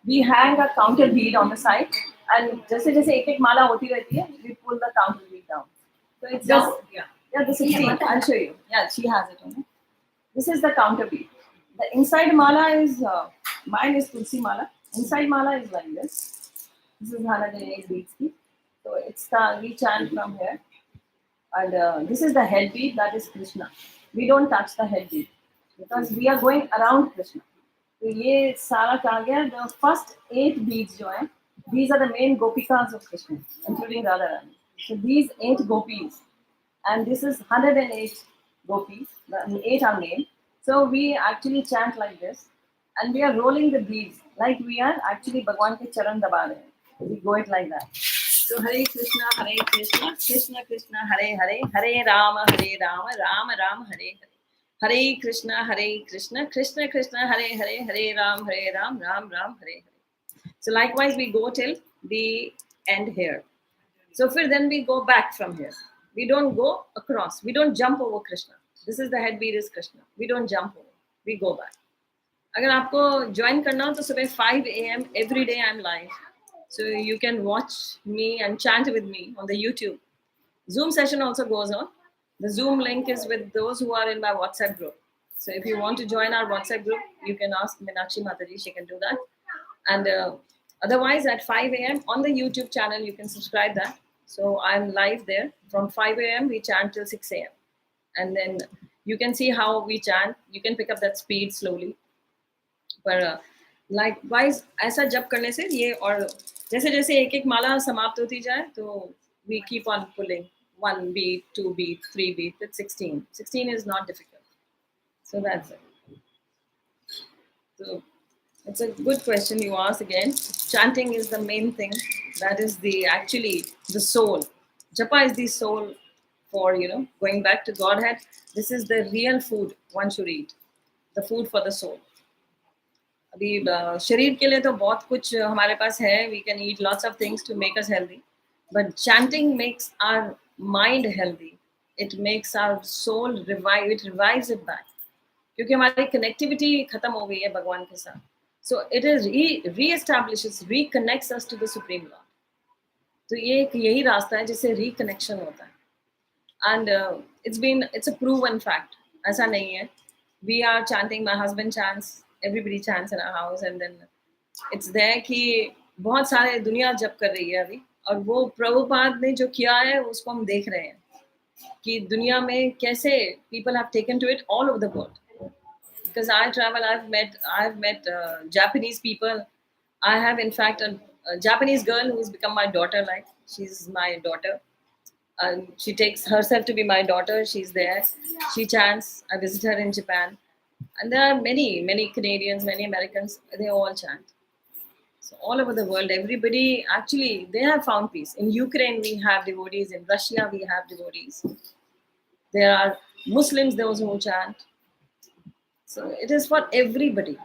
We hang a counter bead on the side, and जैसे जैसे एक एक माला होती रहती है, we pull the counter bead down. So it's just, yeah, the 16. I'll show you. Yeah, she has it on it. This is the counter bead. The inside mala is, mine is Tulsi mala. Inside mala is like this. This is 108 beads ki. So it's the, we chant from here. And this is the head bead, that is Krishna. We don't touch the head bead because we are going around Krishna. तो ये सारा कहा गया, the first 8 beads जो हैं, these are the main gopikas of Krishna, including Radha Rani. So these 8 gopis, and this is 108 gopis, the 8 are named. So we actually chant like this, and we are rolling the beads like we are actually Bhagwan ke charan daba rahe hain. We go it like that. So Hare Krishna, Krishna Krishna, Hare Hare, Hare Rama, Rama Rama, Hare Hare. Hare Krishna, Krishna Krishna, Hare Hare, Hare Ram, Ram Ram, Hare Hare. So likewise we go till the end here. So then we go back from here. We don't go across. We don't jump over Krishna. This is the head bead is Krishna. We don't jump over. We go back. अगर आपको join करना हो तो सुबह 5 a.m. every day I'm live. So you can watch me and chant with me on the YouTube. Zoom session also goes on. The Zoom link is with those who are in my WhatsApp group. So if you want to join our WhatsApp group, you can ask Meenakshi Mataji, she can do that. And Otherwise, at 5 a.m. on the YouTube channel, you can subscribe that. So I'm live there from 5 a.m. We chant till 6 a.m. And then you can see how we chant. You can pick up that speed slowly. पर लाइकवाइज ऐसा जब करने से ये और जैसे जैसे एक एक माला समाप्त होती जाए तो we keep on pulling 1 beat, 2 beat, 3 beat, that's 16. 16 is not difficult. So that's it. So it's a good question you asked again. Chanting is the main thing. That is the actually the soul. Japa is the soul for going back to Godhead. This is the real food one should eat. The food for the soul. अभी शरीर के लिए तो बहुत कुछ हमारे पास है. We can eat lots of things to make us healthy, but chanting makes our mind healthy. It makes our soul revive. It revives it back. क्योंकि हमारी कनेक्टिविटी खत्म हो गई है भगवान के साथ. So it is re-establishes, reconnects us to the Supreme Lord. तो ये एक यही रास्ता है जिससे रिकनेक्शन होता है. And it's a proven fact. ऐसा नहीं है. We are chanting. My husband chants. Everybody chants in our house, and then it's there कि बहुत सारे दुनिया जप कर रही है अभी. और वो प्रभुपाद ने जो किया है उसको हम देख रहे हैं कि दुनिया में कैसे people have taken to it all over the world. Because I travel, I've met Japanese people. I have, in fact, a Japanese girl who has become my daughter. Like she's my daughter, and she takes herself to be my daughter. She's there. She chants. I visit her in Japan, and there are many Canadians, many Americans. They all chant. So all over the world, everybody actually they have found peace. In Ukraine, we have devotees. In Russia, we have devotees. There are Muslims, those who chant. So it is for everybody.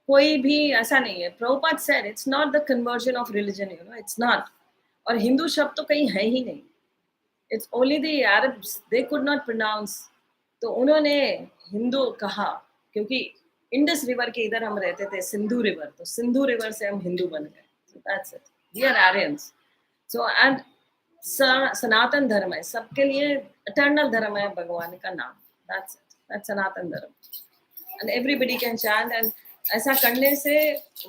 कोई भी ऐसा नहीं है. Prabhupada said it's not the conversion of religion, it's not. और हिंदू शब्द तो कहीं है ही नहीं. It's only the Arabs, they could not pronounce. तो उन्होंने हिंदू कहा क्योंकि इंडस रिवर के इधर हम रहते थे, सिंधु रिवर, तो सिंधु रिवर से हम हिंदू बन गए. So that's it. We are Aryans. So and सनातन धर्म है, सबके लिए eternal धर्म है भगवान का नाम. That's it. That's सनातन धर्म. And everybody can chant, and ऐसा करने से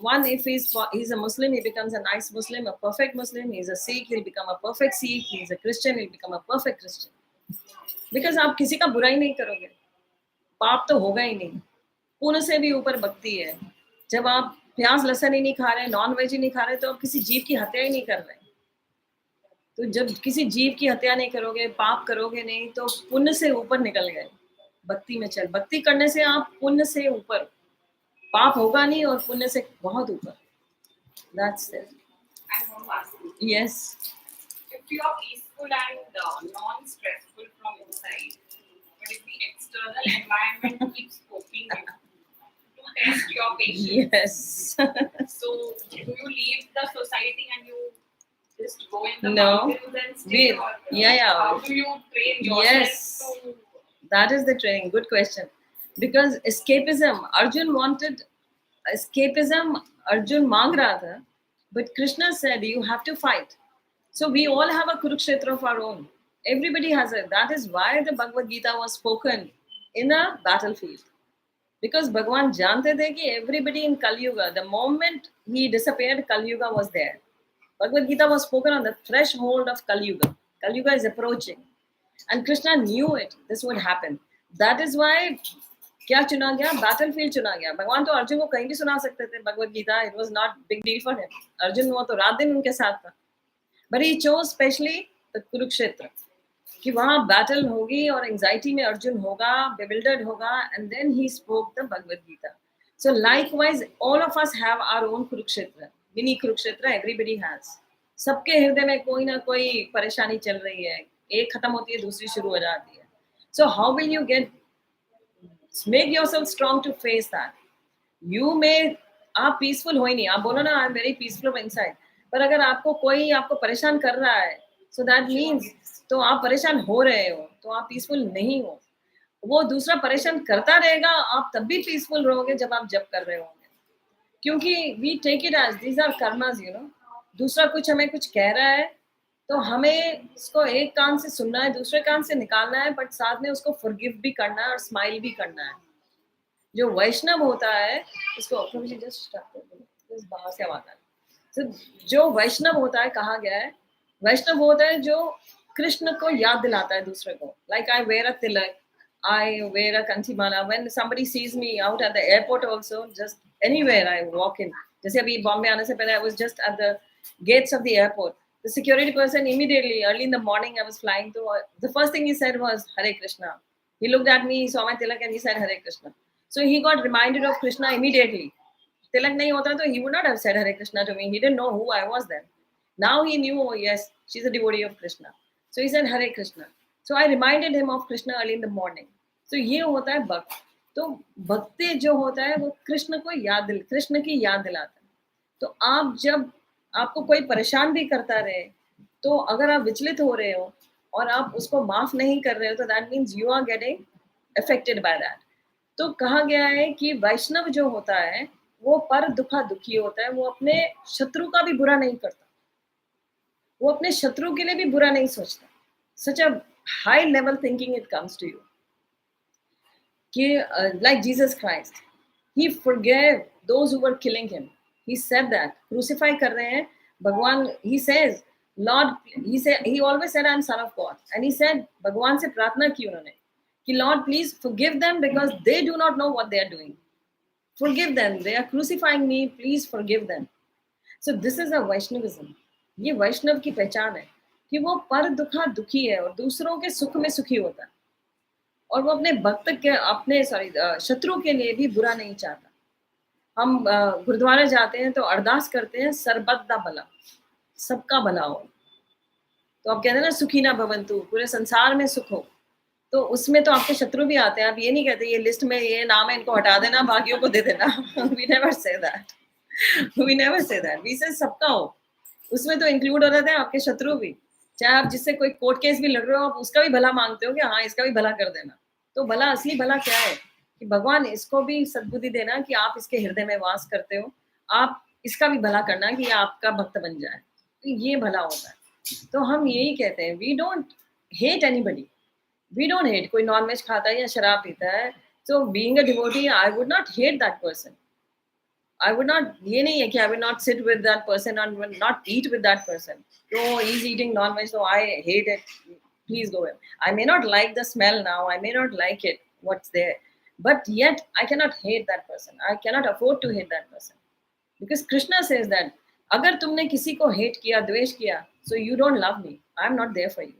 one, if he's a Muslim, he becomes a nice Muslim, a perfect Muslim. He's a Sikh, he'll become a perfect Sikh. He's a Christian, he'll become a perfect Christian. Because आप किसी का बुराई नहीं करोगे, पाप तो होगा ही नहीं. पुण्य से भी ऊपर भक्ति है. जब आप प्याज लहसुन ही नहीं खा रहे, नॉन वेज ही नहीं खा रहे, तो आप किसी जीव की हत्या ही नहीं कर रहे. तो जब किसी जीव की हत्या नहीं करोगे, पाप करोगे नहीं, तो पुण्य से ऊपर निकल गए. भक्ति में चल, भक्ति करने से आप पुण्य से ऊपर, पाप होगा नहीं और पुण्य से बहुत ऊपर. That's it. I want to ask you. Yes. If you are peaceful and non-stressful from inside, but if the external environment keeps poking you to test your patience, Yes. so do you leave the society and you just go in the No. mountains and stay? Or Yeah. how do you train yourself Yes. to? That is the training. Good question. Because escapism, Arjun wanted escapism. Arjun मांग रहा था, but Krishna said you have to fight. So we all have a Kurukshetra of our own. Everybody has it. That is why the Bhagavad Gita was spoken in a battlefield. Because Bhagwan जानते थे कि everybody in Kali Yuga, the moment he disappeared, Kali Yuga was there. Bhagavad Gita was spoken on the threshold of Kali Yuga. Kali Yuga is approaching. And Krishna knew it. This would happen. That is why क्या चुना गया? Battlefield चुना गया. भगवान तो अर्जुन को कहीं भी सुना सकते थे Bhagavad Gita. It was not big deal for him. Arjun वो तो रात दिन उनके साथ था. But he chose specially the Kurukshetra. कि वहाँ battle होगी और anxiety में अर्जुन होगा, bewildered होगा, and then he spoke the Bhagavad Gita. So likewise, all of us have our own Kurukshetra. Mini Kurukshetra, everybody has. सबके हृदय में कोई ना कोई परेशानी चल रही है. एक खत्म होती है, दूसरी शुरू हो जाती है. So how will you make yourself strong to face that? You may, आप peaceful हो ही नहीं. आप बोलो ना, I'm very peaceful inside. पर अगर आपको कोई आपको परेशान कर रहा है, so that means तो आप परेशान हो रहे हो, तो आप peaceful नहीं हो. वो दूसरा परेशान करता रहेगा, आप तब भी peaceful रहोगे जब आप जप कर रहे होंगे. क्योंकि we take it as these are karmas, दूसरा कुछ हमें कुछ कह रहा है, तो हमें उसको एक कान से सुनना है, दूसरे कान से निकालना है, बट साथ में उसको forgive भी करना है और smile भी करना है. जो वैष्णव होता है, उसको जस्ट बाहर से आवाज आ रही है. तो जो वैष्णव होता है, कहा गया है वैष्णव होता है जो कृष्ण को याद दिलाता है दूसरे को. Like I wear a tilak, I wear a kanchimala. When somebody sees me out at the airport also, just anywhere I walk in. जैसे अभी बॉम्बे आने से पहले I was just at the gates of the airport. The security person immediately, early in the morning, I was flying to. The first thing he said was Hare Krishna. He looked at me, he saw my tilak, and he said Hare Krishna. So he got reminded of Krishna immediately. Tilak nahi hota to he would not have said Hare Krishna to me. He didn't know who I was then. Now he knew, oh yes, she's a devotee of Krishna. So he said Hare Krishna. So I reminded him of Krishna early in the morning. तो ये होता है भक्त. तो भक्ति जो होता है वो कृष्ण को कृष्ण की याद दिलाता है. तो आप जब आपको कोई परेशान भी करता रहे, तो अगर आप विचलित हो रहे हो और आप उसको माफ नहीं कर रहे हो, तो that means you are getting affected by that. तो कहा गया है कि वैष्णव जो होता है वो पर दुखा दुखी होता है. वो अपने शत्रु का भी बुरा नहीं करता, वो अपने शत्रु के लिए भी बुरा नहीं सोचता. Such a high level thinking it comes to you. Like Jesus Christ, he forgave those who were killing him. He said that crucify कर रहे हैं भगवान. He says Lord, he always said I'm son of God, and he said भगवान से प्रार्थना की उन्होंने कि Lord please forgive them because they do not know what they are doing. Forgive them, they are crucifying me, please forgive them. So this is a Vaishnavism. ये वैष्णव की पहचान है कि वो पर दुखा दुखी है और दूसरों के सुख में सुखी होता है, और वो अपने भक्त के अपने शत्रु के लिए भी बुरा नहीं चाहता. हम गुरुद्वारे जाते हैं तो अरदास करते हैं सरबत दा भला, सबका भला हो. तो आप कहते हैं ना सुखी ना भवंतु, पूरे संसार में सुख हो. तो उसमें तो आपके शत्रु भी आते हैं. आप ये नहीं कहते ये लिस्ट में ये नाम है इनको हटा देना, बाकियों को दे देना. We never say that. We never say that. We say सबका हो. उसमें तो इंक्लूड हो जाते हैं आपके शत्रु भी. चाहे आप जिससे कोई कोर्ट केस भी लड़ रहे हो, आप उसका भी भला मांगते हो कि हाँ इसका भी भला कर देना. तो भला, असली भला क्या है कि भगवान इसको भी सद्बुद्धि देना कि आप इसके हृदय में वास करते हो, आप इसका भी भला करना कि ये आपका भक्त बन जाए. तो ये भला होता है. तो हम यही कहते हैं, we don't hate anybody. We don't hate. कोई नॉन वेज खाता है या शराब पीता है, so being a devotee I would not hate that person. I would not, ये नहीं है कि I will not sit with that person and will not eat with that person. So he's eating non-veg, so I hate it. Please go away. I may not like the smell now. I may not like it, what's there. But yet, I cannot hate that person. I cannot afford to hate that person. Because Krishna says that, अगर तुमने किसी को hate किया, द्वेष किया, so you don't love me. I'm not there for you.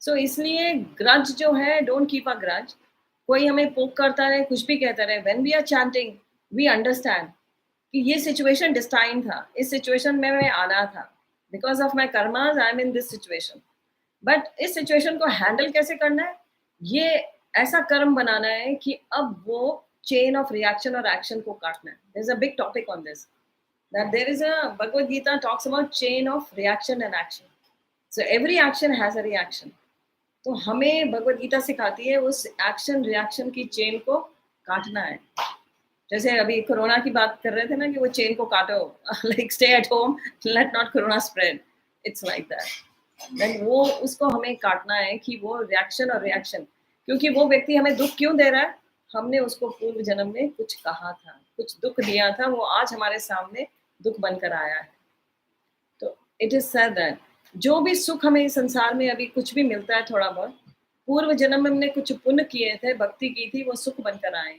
So इसलिए grudge जो है, don't keep a grudge. कोई हमें पोक करता रहे, कुछ भी कहता रहे, when we are chanting, we understand कि ये situation destined था, इस situation में मैं आना था. Because of my karmas, I'm in this situation. But इस situation को handle कैसे करना है? ये ऐसा कर्म बनाना है कि अब वो chain of reaction और action को काटना है. There's a big topic on this. That there is a Bhagavad Gita talks about chain of reaction and action. So every action has a reaction. तो हमें भगवत गीता सिखाती है उस एक्शन रिएक्शन की चेन को काटना है. जैसे अभी कोरोना की बात कर रहे थे ना कि वो चेन को काटो, like stay at home, let not corona spread. It's like that. Then वो उसको हमें काटना है कि वो रिएक्शन और रिएक्शन, क्योंकि वो व्यक्ति हमें दुख क्यों दे रहा है? हमने उसको पूर्व जन्म में कुछ कहा था, कुछ दुख दिया था, वो आज हमारे सामने दुख बनकर आया है. तो इट इज सेड दैट जो भी सुख हमें इस संसार में अभी कुछ भी मिलता है थोड़ा बहुत, पूर्व जन्म में हमने कुछ पुण्य किए थे, भक्ति की थी, वो सुख बनकर आए.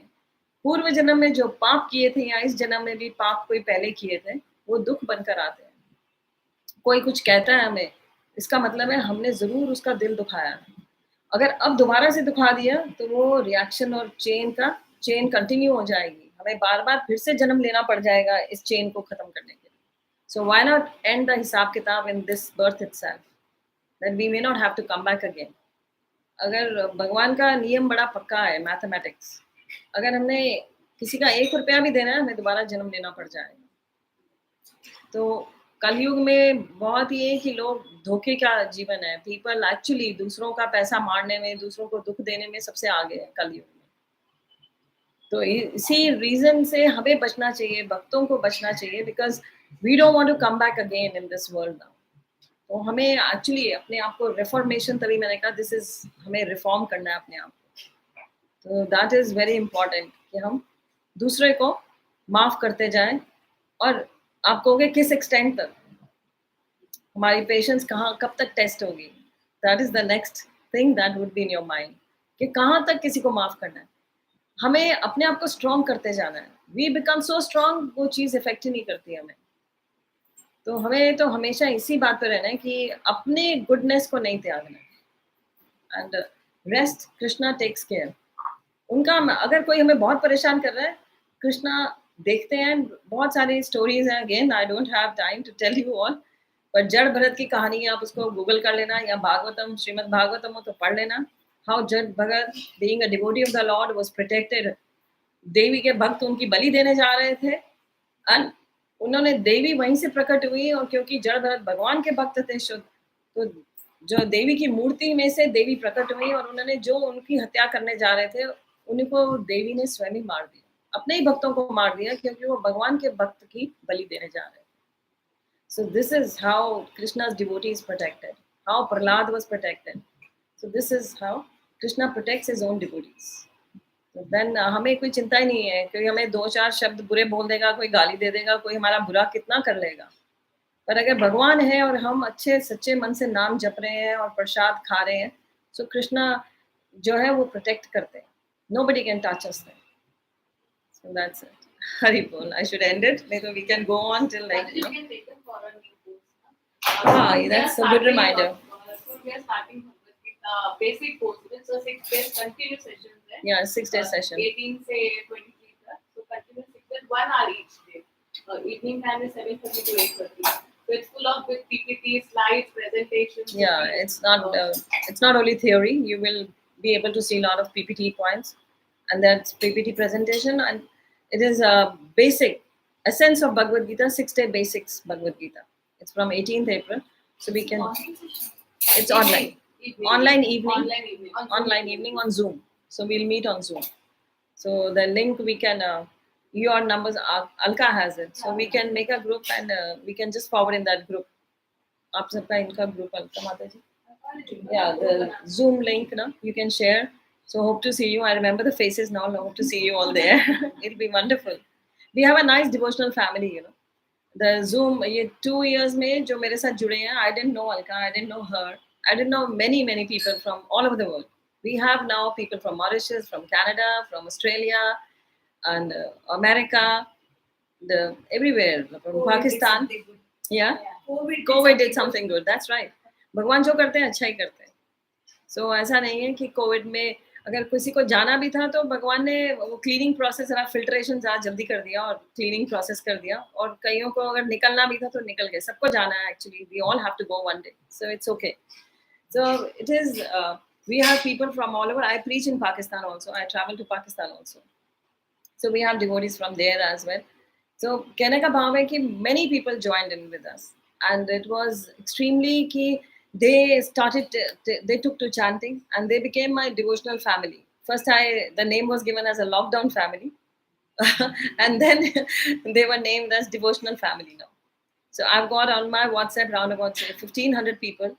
पूर्व जन्म में जो पाप किए थे या इस जन्म में भी पाप कोई पहले किए थे, वो दुख बनकर आते हैं. कोई कुछ कहता है हमें, इसका मतलब है हमने जरूर उसका दिल दुखाया. अगर अब दोबारा से दुखा दिया तो वो रिएक्शन और चेन कंटिन्यू हो जाएगी. हमें बार बार फिर से जन्म लेना पड़ जाएगा इस चेन को खत्म करने के लिए. So why not end the हिसाब किताब in this birth itself, that we may not have to come back again. अगर भगवान का नियम बड़ा पक्का है, मैथमेटिक्स, अगर हमने किसी का 1 रुपया भी देना है, हमें दोबारा जन्म लेना पड़ जाएगा. तो कलयुग में बहुत ही है कि लोग धोखे का जीवन है. पीपल एक्चुअली दूसरों का पैसा मारने में, दूसरों को दुख देने में सबसे आगे है कलयुग में. तो इसी रीजन से हमें बचना चाहिए, भक्तों को बचना चाहिए, because we don't want to come back again in this world now. तो हमें एक्चुअली अपने आप को रिफॉर्मेशन, तभी मैंने कहा दिस इज, हमें रिफॉर्म करना है अपने आप को. तो दैट इज वेरी इंपॉर्टेंट कि हम दूसरे को माफ करते जाएं. और आप कहोगे किस एक्सटेंट तक, हमारी पेशेंस कहाँ कब तक टेस्ट होगी, that is the next thing that would be in your mind, कि कहाँ तक किसी को माफ करना है। हमें अपने आप को स्ट्रॉन्ग करते जाना है, वी बिकम सो स्ट्रॉन्ग, वो चीज़ इफेक्ट ही नहीं करती हमें। तो हमें तो हमेशा इसी बात पे रहना है कि अपने गुडनेस को नहीं त्यागना है, and rest Krishna takes care. उनका अगर कोई हमें बहुत परेशान कर रहा है, कृष्णा देखते हैं, बहुत सारी स्टोरीज हैं, again I don't have time to tell you all, पर जड़ भरत की कहानी है, आप उसको गूगल कर लेना, या भागवतम, श्रीमद् भागवतम हो तो पढ़ लेना। हाउ जड़ भगत being a devotee of the Lord was protected, देवी के भक्त उनकी बलि देने जा रहे थे, एंड उन्होंने देवी वहीं से प्रकट हुई, और क्योंकि जड़ भरत भगवान के भक्त थे शुद्ध, तो जो देवी की मूर्ति में से देवी प्रकट हुई, और उन्होंने जो उनकी हत्या करने जा रहे थे उनको देवी ने स्वयं ही मार दिया, अपने ही भक्तों को मार दिया, क्योंकि वो भगवान के भक्त की बलि देने जा रहे थे। So this is how Krishna's devotee is protected, how Prahlad was protected. So this is how Krishna protects his own devotees. So then हमें कोई चिंता ही नहीं है, कोई हमें दो चार शब्द बुरे बोल देगा, कोई गाली दे देगा, कोई हमारा बुरा कितना कर लेगा, पर अगर भगवान है और हम अच्छे सच्चे मन से नाम जप रहे हैं और प्रसाद खा रहे हैं, so कृष्णा जो है वो प्रोटेक्ट करते हैं, nobody can touch us there. So that's it. Hari Bol. I should end it. Maybe we can go on till like, You can take them for a new course. Ah, We are that's a good starting, reminder. So we are starting with basic course. It's a 6 days continuous sessions. Yeah, 6 day session. 18 से 23 तक. So continuous 6 days, 1 hour each day. Evening time is 7:30 to 8:30. So it's full of with PPT, slides, presentations. Yeah, it's not only theory. You will be able to see a lot of PPT points, and that's PPT presentation, and it is a basic essence of Bhagavad Gita, 6 day basics Bhagavad Gita. It's from 18th April, so we can. It's online. Online evening. Online evening on Zoom. So we'll meet on Zoom. So the link we can. Your numbers, Alka has it, so we can make a group, and we can just forward in that group. आप सबका इनका group Alka माता जी. Yeah, the Zoom link, no, you can share. So hope to see you. I remember the faces now. Hope to see you all there. It'll be wonderful. We have a nice devotional family, you know. The Zoom, ये 2 years में जो मेरे साथ जुड़े हैं, I didn't know Alka, I didn't know her, I didn't know many people from all over the world. We have now people from Mauritius, from Canada, from Australia, and America, everywhere, from Pakistan. Yeah, COVID did something good. That's right. भगवान जो करते हैं अच्छा ही करते हैं. So ऐसा नहीं है कि कोविड में अगर किसी को जाना भी था तो भगवान ने वो क्लीनिंग प्रोसेस, फिल्ट्रेशन ज़्यादा जल्दी कर दिया और क्लीनिंग प्रोसेस कर दिया, और कईयों को अगर निकलना भी था तो निकल गए. सबको जाना है actually. We all have to go one day, so it's okay. So it is. We have people from all over. I preach in Pakistan also. I travel to Pakistan also. So we have devotees from there as well. So कहने का भाव है कि many people joined in with us, and it was extremely कि they took to chanting, and they became my devotional family. First, the name was given as a lockdown family, and then they were named as devotional family now. So I've got on my WhatsApp around about 1,500 people,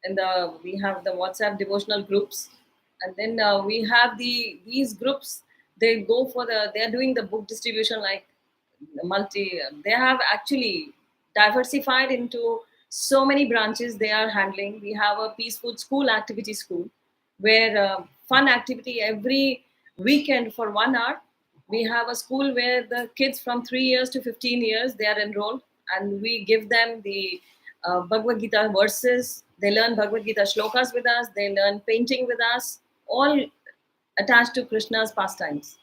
and we have the WhatsApp devotional groups, and then we have these groups. They go for they're doing the book distribution like they have actually diversified into so many branches they are handling. We have a peaceful school activity school where fun activity every weekend for 1 hour. We have a school where the kids from 3 years to 15 years, they are enrolled, and we give them the Bhagavad Gita verses. They learn Bhagavad Gita shlokas with us. They learn painting with us, all attached to Krishna's pastimes.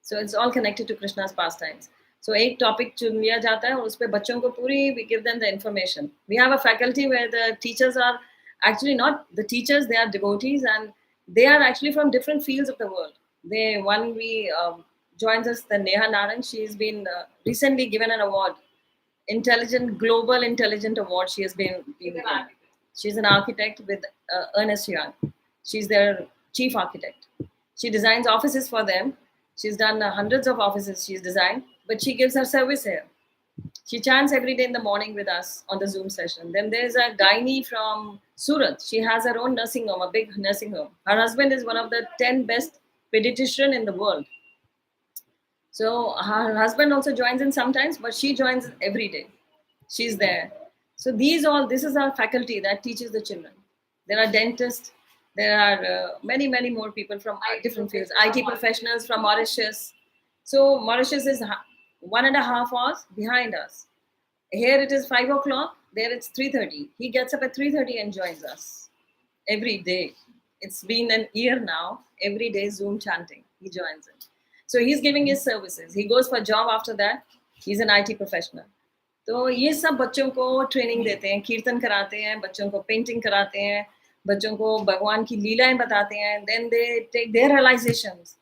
So it's all connected to Krishna's pastimes. So एक टॉपिक चुन लिया जाता है और उस पे बच्चों को पूरी we give them the information. We have a faculty where the teachers are actually not the teachers, they are devotees, and they are actually from different fields of the world. Joins us, the Neha Naran. She's been recently given an award, Global Intelligent Award. She has been given. She's an architect with Ernest Young. She's their chief architect. She designs offices for them. She's done hundreds of offices she's designed, but she gives her service here. She chants every day in the morning with us on the Zoom session. Then there's a gynae from Surat. She has her own nursing home, a big nursing home. Her husband is one of the 10 best pediatrician in the world. So her husband also joins in sometimes, but she joins every day. She's there. So this is our faculty that teaches the children. There are dentists. There are many more people from different fields. IT professionals from Mauritius. So Mauritius is 1.5 hours behind us. Here it is 5 o'clock. There it's 3:30. He gets up at 3:30 and joins us every day. It's been an year now. Every day Zoom chanting. He joins in. So he's giving his services. He goes for a job after that. He's an IT professional. तो ये सब बच्चों को ट्रेनिंग देते हैं, कीर्तन कराते हैं, बच्चों को पेंटिंग कराते हैं, बच्चों को भगवान की लीलाएं बताते हैं. Then they take their realizations.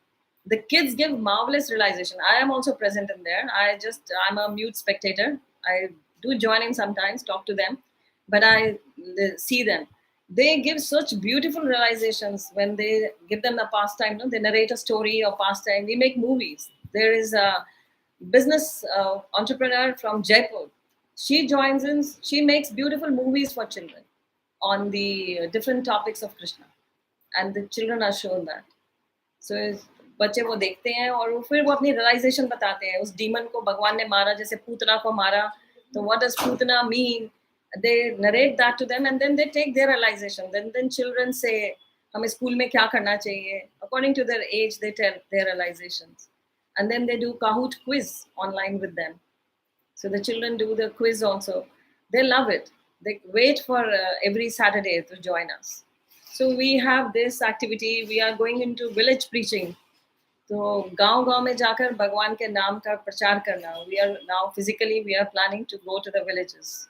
The kids give marvelous realization. I am also present in there. I'm a mute spectator. I do join in sometimes, talk to them, but I see them. They give such beautiful realizations when they give them a pastime. No? They narrate a story or pastime. We make movies. There is a business entrepreneur from Jaipur. She joins in. She makes beautiful movies for children on the different topics of Krishna, and the children are shown that. So बच्चे वो देखते हैं और फिर वो अपनी रियलाइजेशन बताते हैं. उस डीमन को भगवान ने मारा, जैसे पूतना को मारा, तो what does Putana mean? They narrate that to them and then they take their realization. Then children say, हमें स्कूल में क्या करना चाहिए? According to their age, they tell their realizations. And then they do Kahoot quiz online with them. So the children do the quiz also. They love it. They wait for every Saturday to join us. So we have this activity. We are going into village preaching. तो गांव में जाकर भगवान के नाम का प्रचार करना. We are now physically we are planning to go to the villages.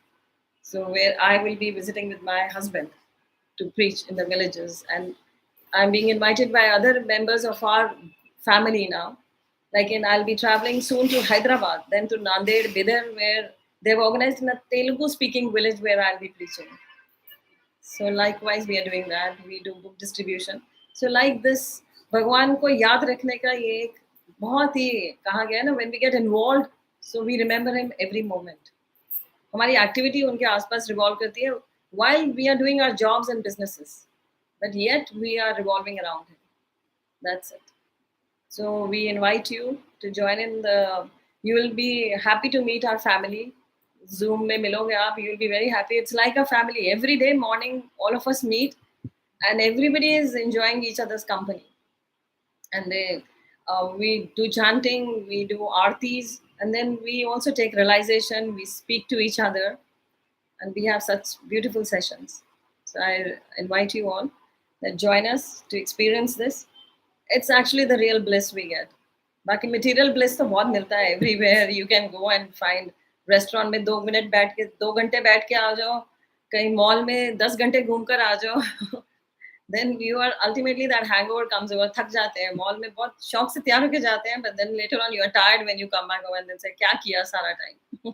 So where I will be visiting with my husband to preach in the villages, and I'm being invited by other members of our family now. I'll be traveling soon to Hyderabad, then to Nanded, Bidar, where they've organized in a Telugu-speaking village where I'll be preaching. So likewise, we are doing that. We do book distribution. So like this, भगवान को याद रखने का ये एक बहुत ही कहा गया है ना, when we get involved, so we remember him every moment. हमारी एक्टिविटी उनके आसपास रिवॉल्व करती है while we are doing our jobs and businesses, but yet we are revolving around him. That's it. So we invite you to join in the. You will be happy to meet our family. Zoom में मिलोगे आप. You will be very happy. It's like a family. Every day morning, all of us meet, and everybody is enjoying each other's company. And we do chanting, we do artis, and then we also take realization. We speak to each other, and we have such beautiful sessions. So I invite you all that join us to experience this. It's actually the real bliss we get. बाकी material bliss तो बहुत मिलता है everywhere. You can go and find restaurant में 2 मिनट बैठ के 2 घंटे बैठ के आ जाओ, कहीं मॉल में 10 घंटे घूम कर आ जाओ. Then you are ultimately that hangover comes over. थक जाते हैं मॉल में, बहुत शौक से तैयार होके जाते हैं, but then later on you are tired when you come back home and then say क्या किया सारा time.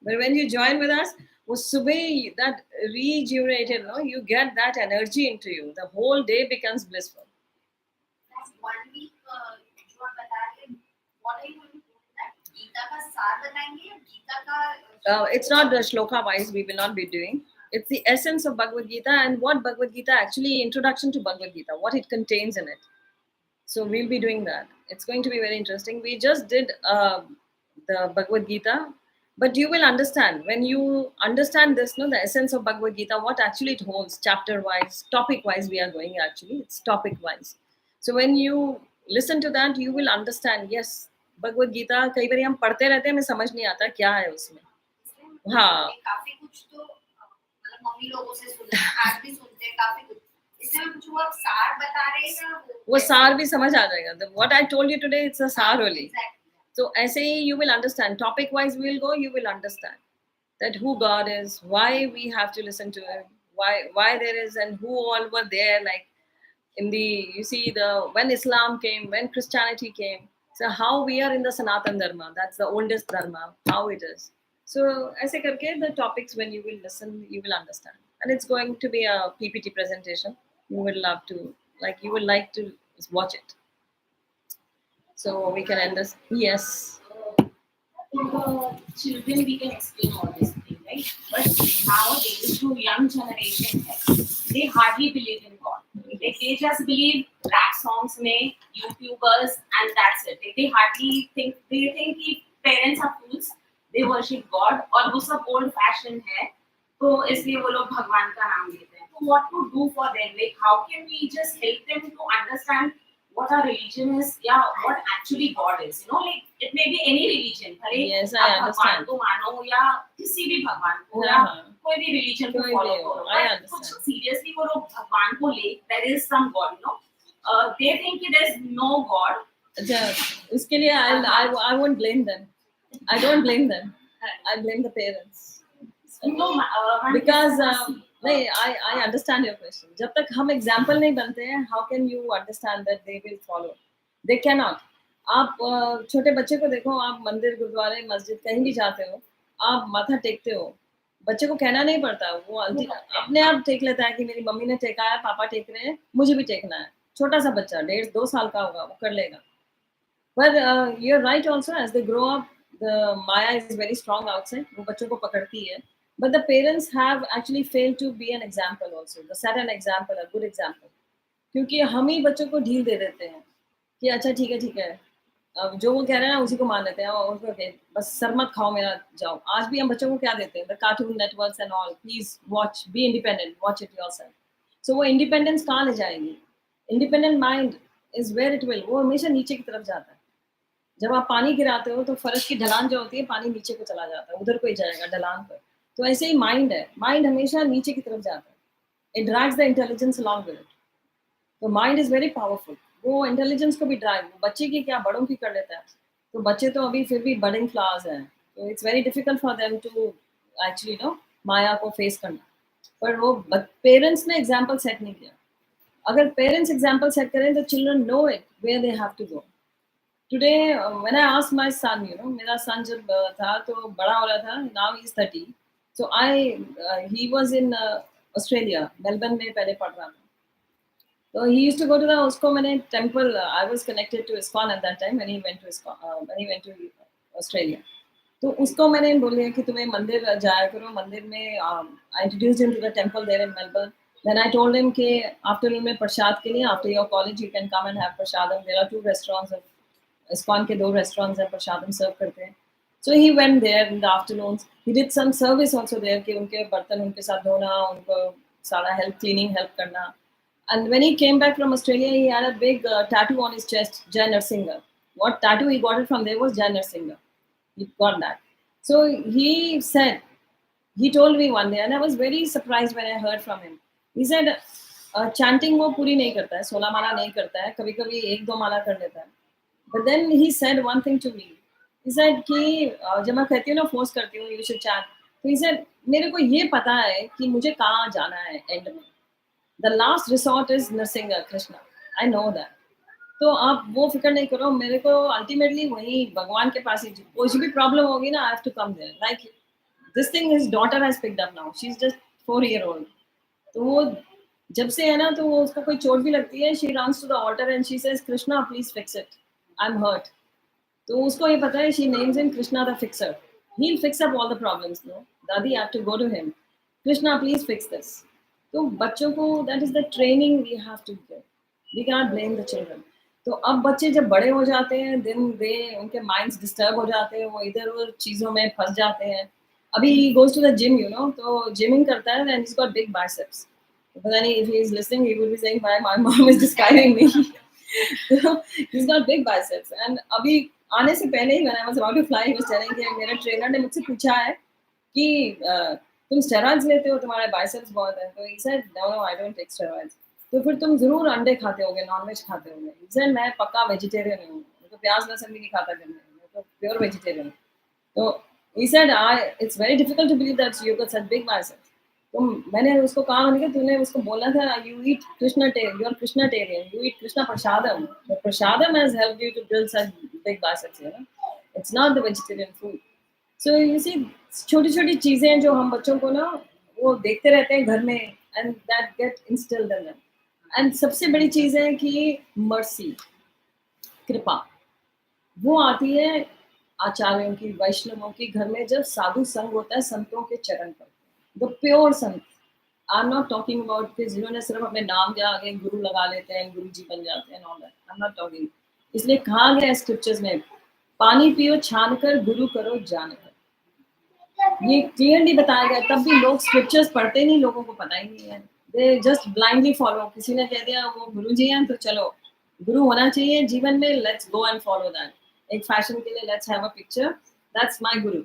But when you join with us, वो सुबह that rejuvenated, no, you get that energy into you. The whole day becomes blissful. That's 1 week जो आप बता रहे हैं, what are you going to do with that? Gita का सार बताएंगे या गीता का? It's not the shloka wise. We will not be doing. It's the essence of Bhagavad Gita and what Bhagavad Gita actually, introduction to Bhagavad Gita, what it contains in it. So we'll be doing that. It's going to be very interesting. We just did the Bhagavad Gita, but you will understand when you understand this, no, the essence of Bhagavad Gita, what actually it holds, chapter wise, topic wise. We are going actually, it's topic wise. So when you listen to that, you will understand. Yes, Bhagavad Gita. कई बार हम पढ़ते रहते हैं, हमें समझ नहीं आता क्या है उसमें. हाँ. काफी कुछ तो मम्मी लोगों से सुनते हैं, आज भी सुनते हैं काफी कुछ. इसमें कुछ वो आप सार बता रहे हैं ना, वो सार भी समझ आ जाएगा. What I told you today, it's a सार only. Exactly. So ऐसे ही you will understand. Topic wise we will go, you will understand that who God is, why we have to listen to him, why there is, and who all were there. Like in the, you see when Islam came, when Christianity came. So how we are in the Sanatan Dharma, that's the oldest Dharma, how it is. So ऐसे करके the topics, when you will listen, you will understand. And it's going to be a PPT presentation. You will love to, you will like to watch it. So we can end this. Yes. Children, we can explain all this thing, right? But nowadays, जो young generation है, they hardly believe in God. Like they just believe rap songs में YouTubers and that's it. Like they hardly think कि parents are fools. They worship God और वो सब old fashioned है. तो इसलिए वो लोग भगवान का नाम लेते हैं. So what to do for them? Like how can we just help them to understand what our religion is? Yeah, what actually God is. You know, like it may be any religion. भले Yes, I आप भगवान understand. को मानो या किसी भी भगवान को या हाँ, कोई भी रिलीजन को कोई फॉलो भी हो, करो I बट understand. कुछ सीरियसली वो लोग भगवान को ले there is some god you know they think कि देयर इज नो गॉड अच्छा, उसके लिए I won't blame them. I don't blame them. I blame the parents. No Because नहीं, I understand your question. जब तक हम एग्जाम्पल नहीं बनते हैं, how can you understand that they will follow? They cannot. आप छोटे बच्चे को देखो, आप मंदिर, गुरुद्वारे, मस्जिद कहीं भी जाते हो, आप माथा टेकते हो, बच्चे को कहना नहीं पड़ता, वो अपने आप टेक लेता है कि मेरी मम्मी ने टेका है, पापा टेक रहे हैं, मुझे भी टेकना है. छोटा सा बच्चा 1.5-2 साल का होगा, वो कर लेगा. But you're right also, as they grow up, the Maya is very strong outside. वो बच्चों को पकड़ती है. But the parents have actually failed to be an example also. To set an example, a good example. क्योंकि हम ही बच्चों को ढील दे देते हैं कि अच्छा ठीक है. अब जो वो कह रहे हैं ना उसी को मान लेते हैं और उनको बस सर मत खाओ मेरा, जाओ. आज भी हम बच्चों को क्या देते हैं? The Cartoon Networks and all. Please watch, be independent, watch it yourself. So वो इंडिपेंडेंस कहाँ ले जाएगी? Independent mind is where it will. वो हमेशा नीचे की तरफ जाता है. जब आप पानी गिराते हो तो फर्श की ढलान जो होती है, पानी नीचे को चला जाता है, उधर को ही जाएगा ढलान पर. तो ऐसे ही माइंड है, माइंड हमेशा नीचे की तरफ जाता है. It drags the intelligence along with it. तो माइंड इज वेरी पावरफुल. वो इंटेलिजेंस को भी ड्राइव, बच्चे की क्या बड़ों की कर लेता है. तो बच्चे तो अभी फिर भी बडिंग फ्लावर्स हैं, तो it's very difficult for them to actually know माया को फेस करना. पर वो पेरेंट्स ने एग्जाम्पल सेट नहीं किया. अगर पेरेंट्स एग्जाम्पल सेट करें तो children know it where they have to go. Today, when I asked my son, मेरा son जब था तो बड़ा हो रहा था, now he's 30. So he was in Australia, Melbourne में पहले पढ़ रहा था. So he used to go to उसको मैंने temple, I was connected to ISKCON at that time when he went to ISKCON, when he went to Australia. तो उसको मैंने बोले कि तुम्हें मंदिर जाया करो, मंदिर में I introduced him to the temple there in Melbourne. Then I told him कि afternoon में प्रसाद के लिए, after your college you can come and have prasadam. There are 2 restaurants of ISKCON के 2 restaurants हैं, प्रसादम सर्व करते हैं. So he went there in the afternoons. He did some service also there कि उनके बर्तन उनके साथ धोना, उनको सारा cleaning help करना. And when he came back from Australia, he had a big tattoo on his chest, Jai Narsinga. What tattoo he got it from there was Jai Narsinga. He got that. So he said, he told me one day, and I was very surprised when I heard from him. He said, chanting वो पूरी नहीं करता है, 16 माला नहीं करता है, कभी-कभी 1-2 माला कर लेता है. But then he said one thing to me. He said कि जब मैं कहती हूँ ना, फोर्स करती हूँ you should chant. तो he said मेरे को ये पता है कि मुझे कहाँ जाना है एंड में. The last resort is Nrsinga Krishna. I know that. तो आप वो फिक्र नहीं करो, मेरे को अल्टीमेटली वही भगवान के पास ही कोई भी प्रॉब्लम होगी ना, I have to come there. Like this thing his daughter has picked up now. She's just 4-year-old. तो वो जब से है ना, तो वो उसको कोई चोट भी लगती है, she runs to the altar and she says, Krishna, please fix it. I'm hurt. तो उसको ये पता है, she names him Krishna the fixer. He'll fix up all the problems. No, Dadi, I have to go to him. Krishna, please fix this. तो बच्चों को that is the training we have to give. We cannot blame the children. तो अब बच्चे जब बड़े हो जाते हैं, दिन दे उनके माइंड्स डिस्टर्ब हो जाते हैं, वो इधर उधर चीज़ों में फंस जाते हैं. अभी he goes to the gym, तो जिमिंग करता है and he's got big biceps. पता नहीं if he is listening, he will be saying, why my mom is describing me. He's got big biceps. And अभी आने से पहले ही when I was about to fly, he was telling कि मेरे ट्रेनर ने मुझसे पूछा है कि तुम स्टेरॉइड्स लेते हो, तुम्हारे बाइसेप्स बहुत हैं. तो he said, no, I don't take steroids. तो फिर तुम जरूर अंडे खाते होगे, नॉनवेज खाते होगे. He said, मैं पक्का वेजिटेरियन हूँ, तो प्याज लहसुन भी नहीं खाता घर में, मैं तो प्योर वेजिटेरियन. तो he said, it's very difficult to believe that you got such big biceps. तो मैंने उसको कहा, मैंने कहा तूने उसको बोलना था, you eat you are Krishnatarian, you eat Krishna prasadam. The prasadam has helped you to build such big biceps, It's not the vegetarian food. So you see, छोटी-छोटी चीजें जो हम बच्चों को ना वो देखते रहते हैं घर में, and that get instilled in them. And सबसे बड़ी चीज है कि mercy, कृपा, वो आती है आचार्यों की, वैष्णवों की घर में जब साधु संग होता है संतों के चरण पर. The pure Sant. I'm not talking about कि जिन्होंने सिर्फ अपने नाम के आगे गुरु लगा लेते हैं, गुरु जी बन जाते हैं, all that. I'm not talking. इसलिए कहा गया है स्क्रिप्चर्स में, पानी पियो छान कर, गुरु करो जान कर। ये क्लियरली बताया गया, तब भी लोग स्क्रिप्चर्स पढ़ते नहीं, लोगों को पता ही नहीं है। दे जस्ट ब्लाइंडली फॉलो, किसी ने कह दिया वो गुरु जी हैं तो चलो गुरु होना चाहिए जीवन में, let's go and follow that. एक फैशन के लिए let's have a picture, that's my गुरु।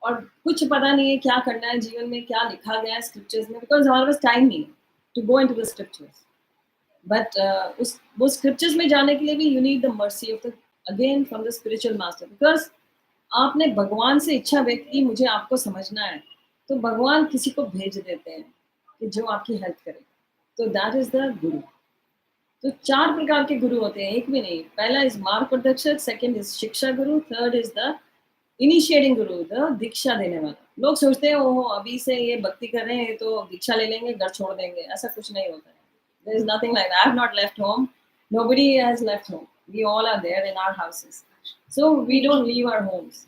और कुछ पता नहीं है क्या करना है जीवन में, क्या लिखा गया है स्क्रिप्चर्स में, बिकॉज हमारे पास टाइम नहीं है to go into the scriptures. But उस वो स्क्रिप्चर्स में जाने के लिए भी you need the mercy of the again from the spiritual master, because आपने भगवान से इच्छा व्यक्त की मुझे आपको समझना है, तो भगवान किसी को भेज देते हैं कि जो आपकी हेल्प करे, तो दैट इज द गुरु। तो 4 प्रकार के गुरु होते हैं, एक भी नहीं। पहला इज मार्गदर्शक, सेकंड इज शिक्षा गुरु, third is the initiating Guru, the दीक्षा देने वाला। लोग सोचते हैं ओहो अभी से ये भक्ति कर रहे हैं तो दीक्षा ले लेंगे घर छोड़ देंगे, ऐसा कुछ नहीं होता है। There is nothing like that. I have not left home, nobody has left home, we all are there in our houses, so we don't leave our homes.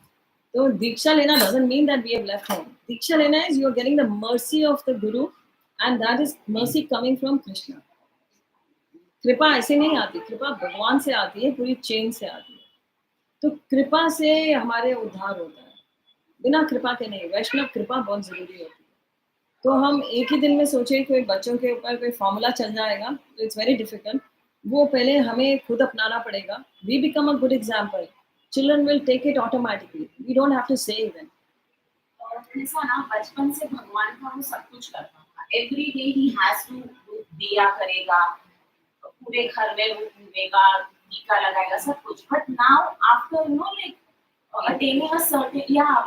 तो दीक्षा लेना doesn't mean that we have left home. दीक्षा लेना is you are getting the mercy of the guru, and that is mercy coming from Krishna. कृपा ऐसे नहीं आती, कृपा भगवान से आती है, पूरी चेन से आती है। तो कृपा से हमारे उद्धार होता है, बिना कृपा के नहीं। वैष्णव कृपा बहुत जरूरी होती है। तो हम एक ही दिन में सोचे कोई बच्चों के ऊपर कोई फॉर्मूला चल जाएगा, तो इट्स वेरी डिफिकल्ट। वो पहले हमें खुद अपनाना पड़ेगा। We become a good example, children will take it automatically, we don't have to say even. ऐसा ना बचपन से भगवान का वो सब कुछ करता था। Every day he has to दिया करेगा, पूरे घर में वो घूमेगा, टीका लगाएगा, सब कुछ। But now after like attaining a certain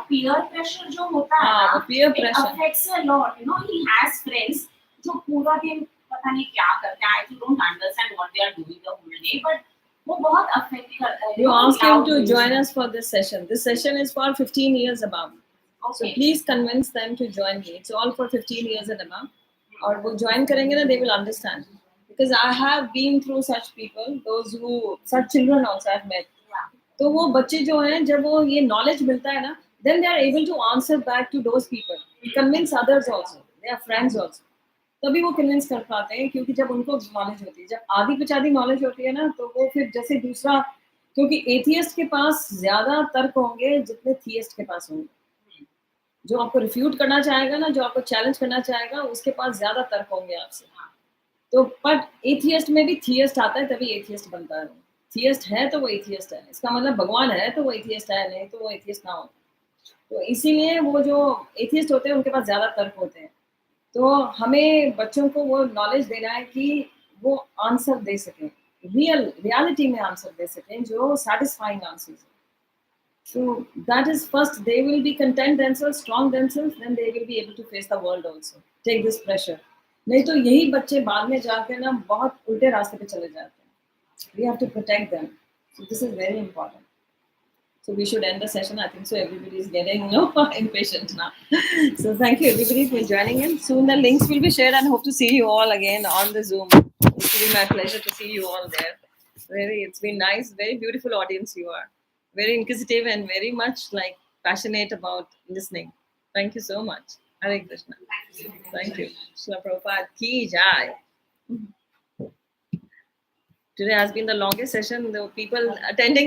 peer pressure जो होता है ना, peer it pressure affects a lot. He has friends जो पूरा दिन पता नहीं क्या करते हैं. I don't understand what they are doing the whole day, but वो बहुत affect करता है. You ask him to join us for this session. This session is for 15 years above. Okay. So please convince them to join me. It's all for 15 years and above. और वो join करेंगे ना, they will understand. Because I have been through such people, such children also I've met. तो वो बच्चे जो हैं, जब वो ये नॉलेज मिलता है ना, then they are able to answer back to those people, convince others also, their friends also. तभी वो कन्विंस कर पाते हैं, क्योंकि जब उनको नॉलेज होती है, जब आधी पिछाधी नॉलेज होती है ना, तो वो फिर जैसे दूसरा, क्योंकि एथियस्ट के पास ज्यादा तर्क होंगे जितने थियस्ट के पास होंगे। जो आपको रिफ्यूट करना चाहेगा ना, जो आपको चैलेंज करना चाहेगा, उसके पास ज्यादा तर्क होंगे आपसे। तो बट एथियस्ट में भी थियस्ट आता है, तभी एथियस्ट बनता है। थियस्ट है तो वो एथियस्ट है, इसका मतलब भगवान है तो वो एथियस्ट है, नहीं तो वो एथियस्ट ना हो। तो इसीलिए वो जो एथियस्ट होते हैं उनके पास ज्यादा तर्क होते हैं। तो हमें बच्चों को वो नॉलेज देना है कि वो आंसर दे सकें, रियलिटी में आंसर दे सकें, जो satisfying answers. So that is first they will be content themselves, strong themselves, then they will be able to face the world also. Take this pressure. नहीं तो यही बच्चे बाद में जाकर ना बहुत उल्टे रास्ते पे चले जाते हैं। We have to protect them. So this is very important. So we should end the session. I think so. Everybody is getting impatient now. So thank you everybody for joining in. Soon the links will be shared, and hope to see you all again on the Zoom. It will be my pleasure to see you all there. It's been nice. Very beautiful audience you are. Very inquisitive and very much like passionate about listening. Thank you so much. Hare Krishna. Thank you. Shila Prabhupada ki jai. Today has been the longest session. The people attending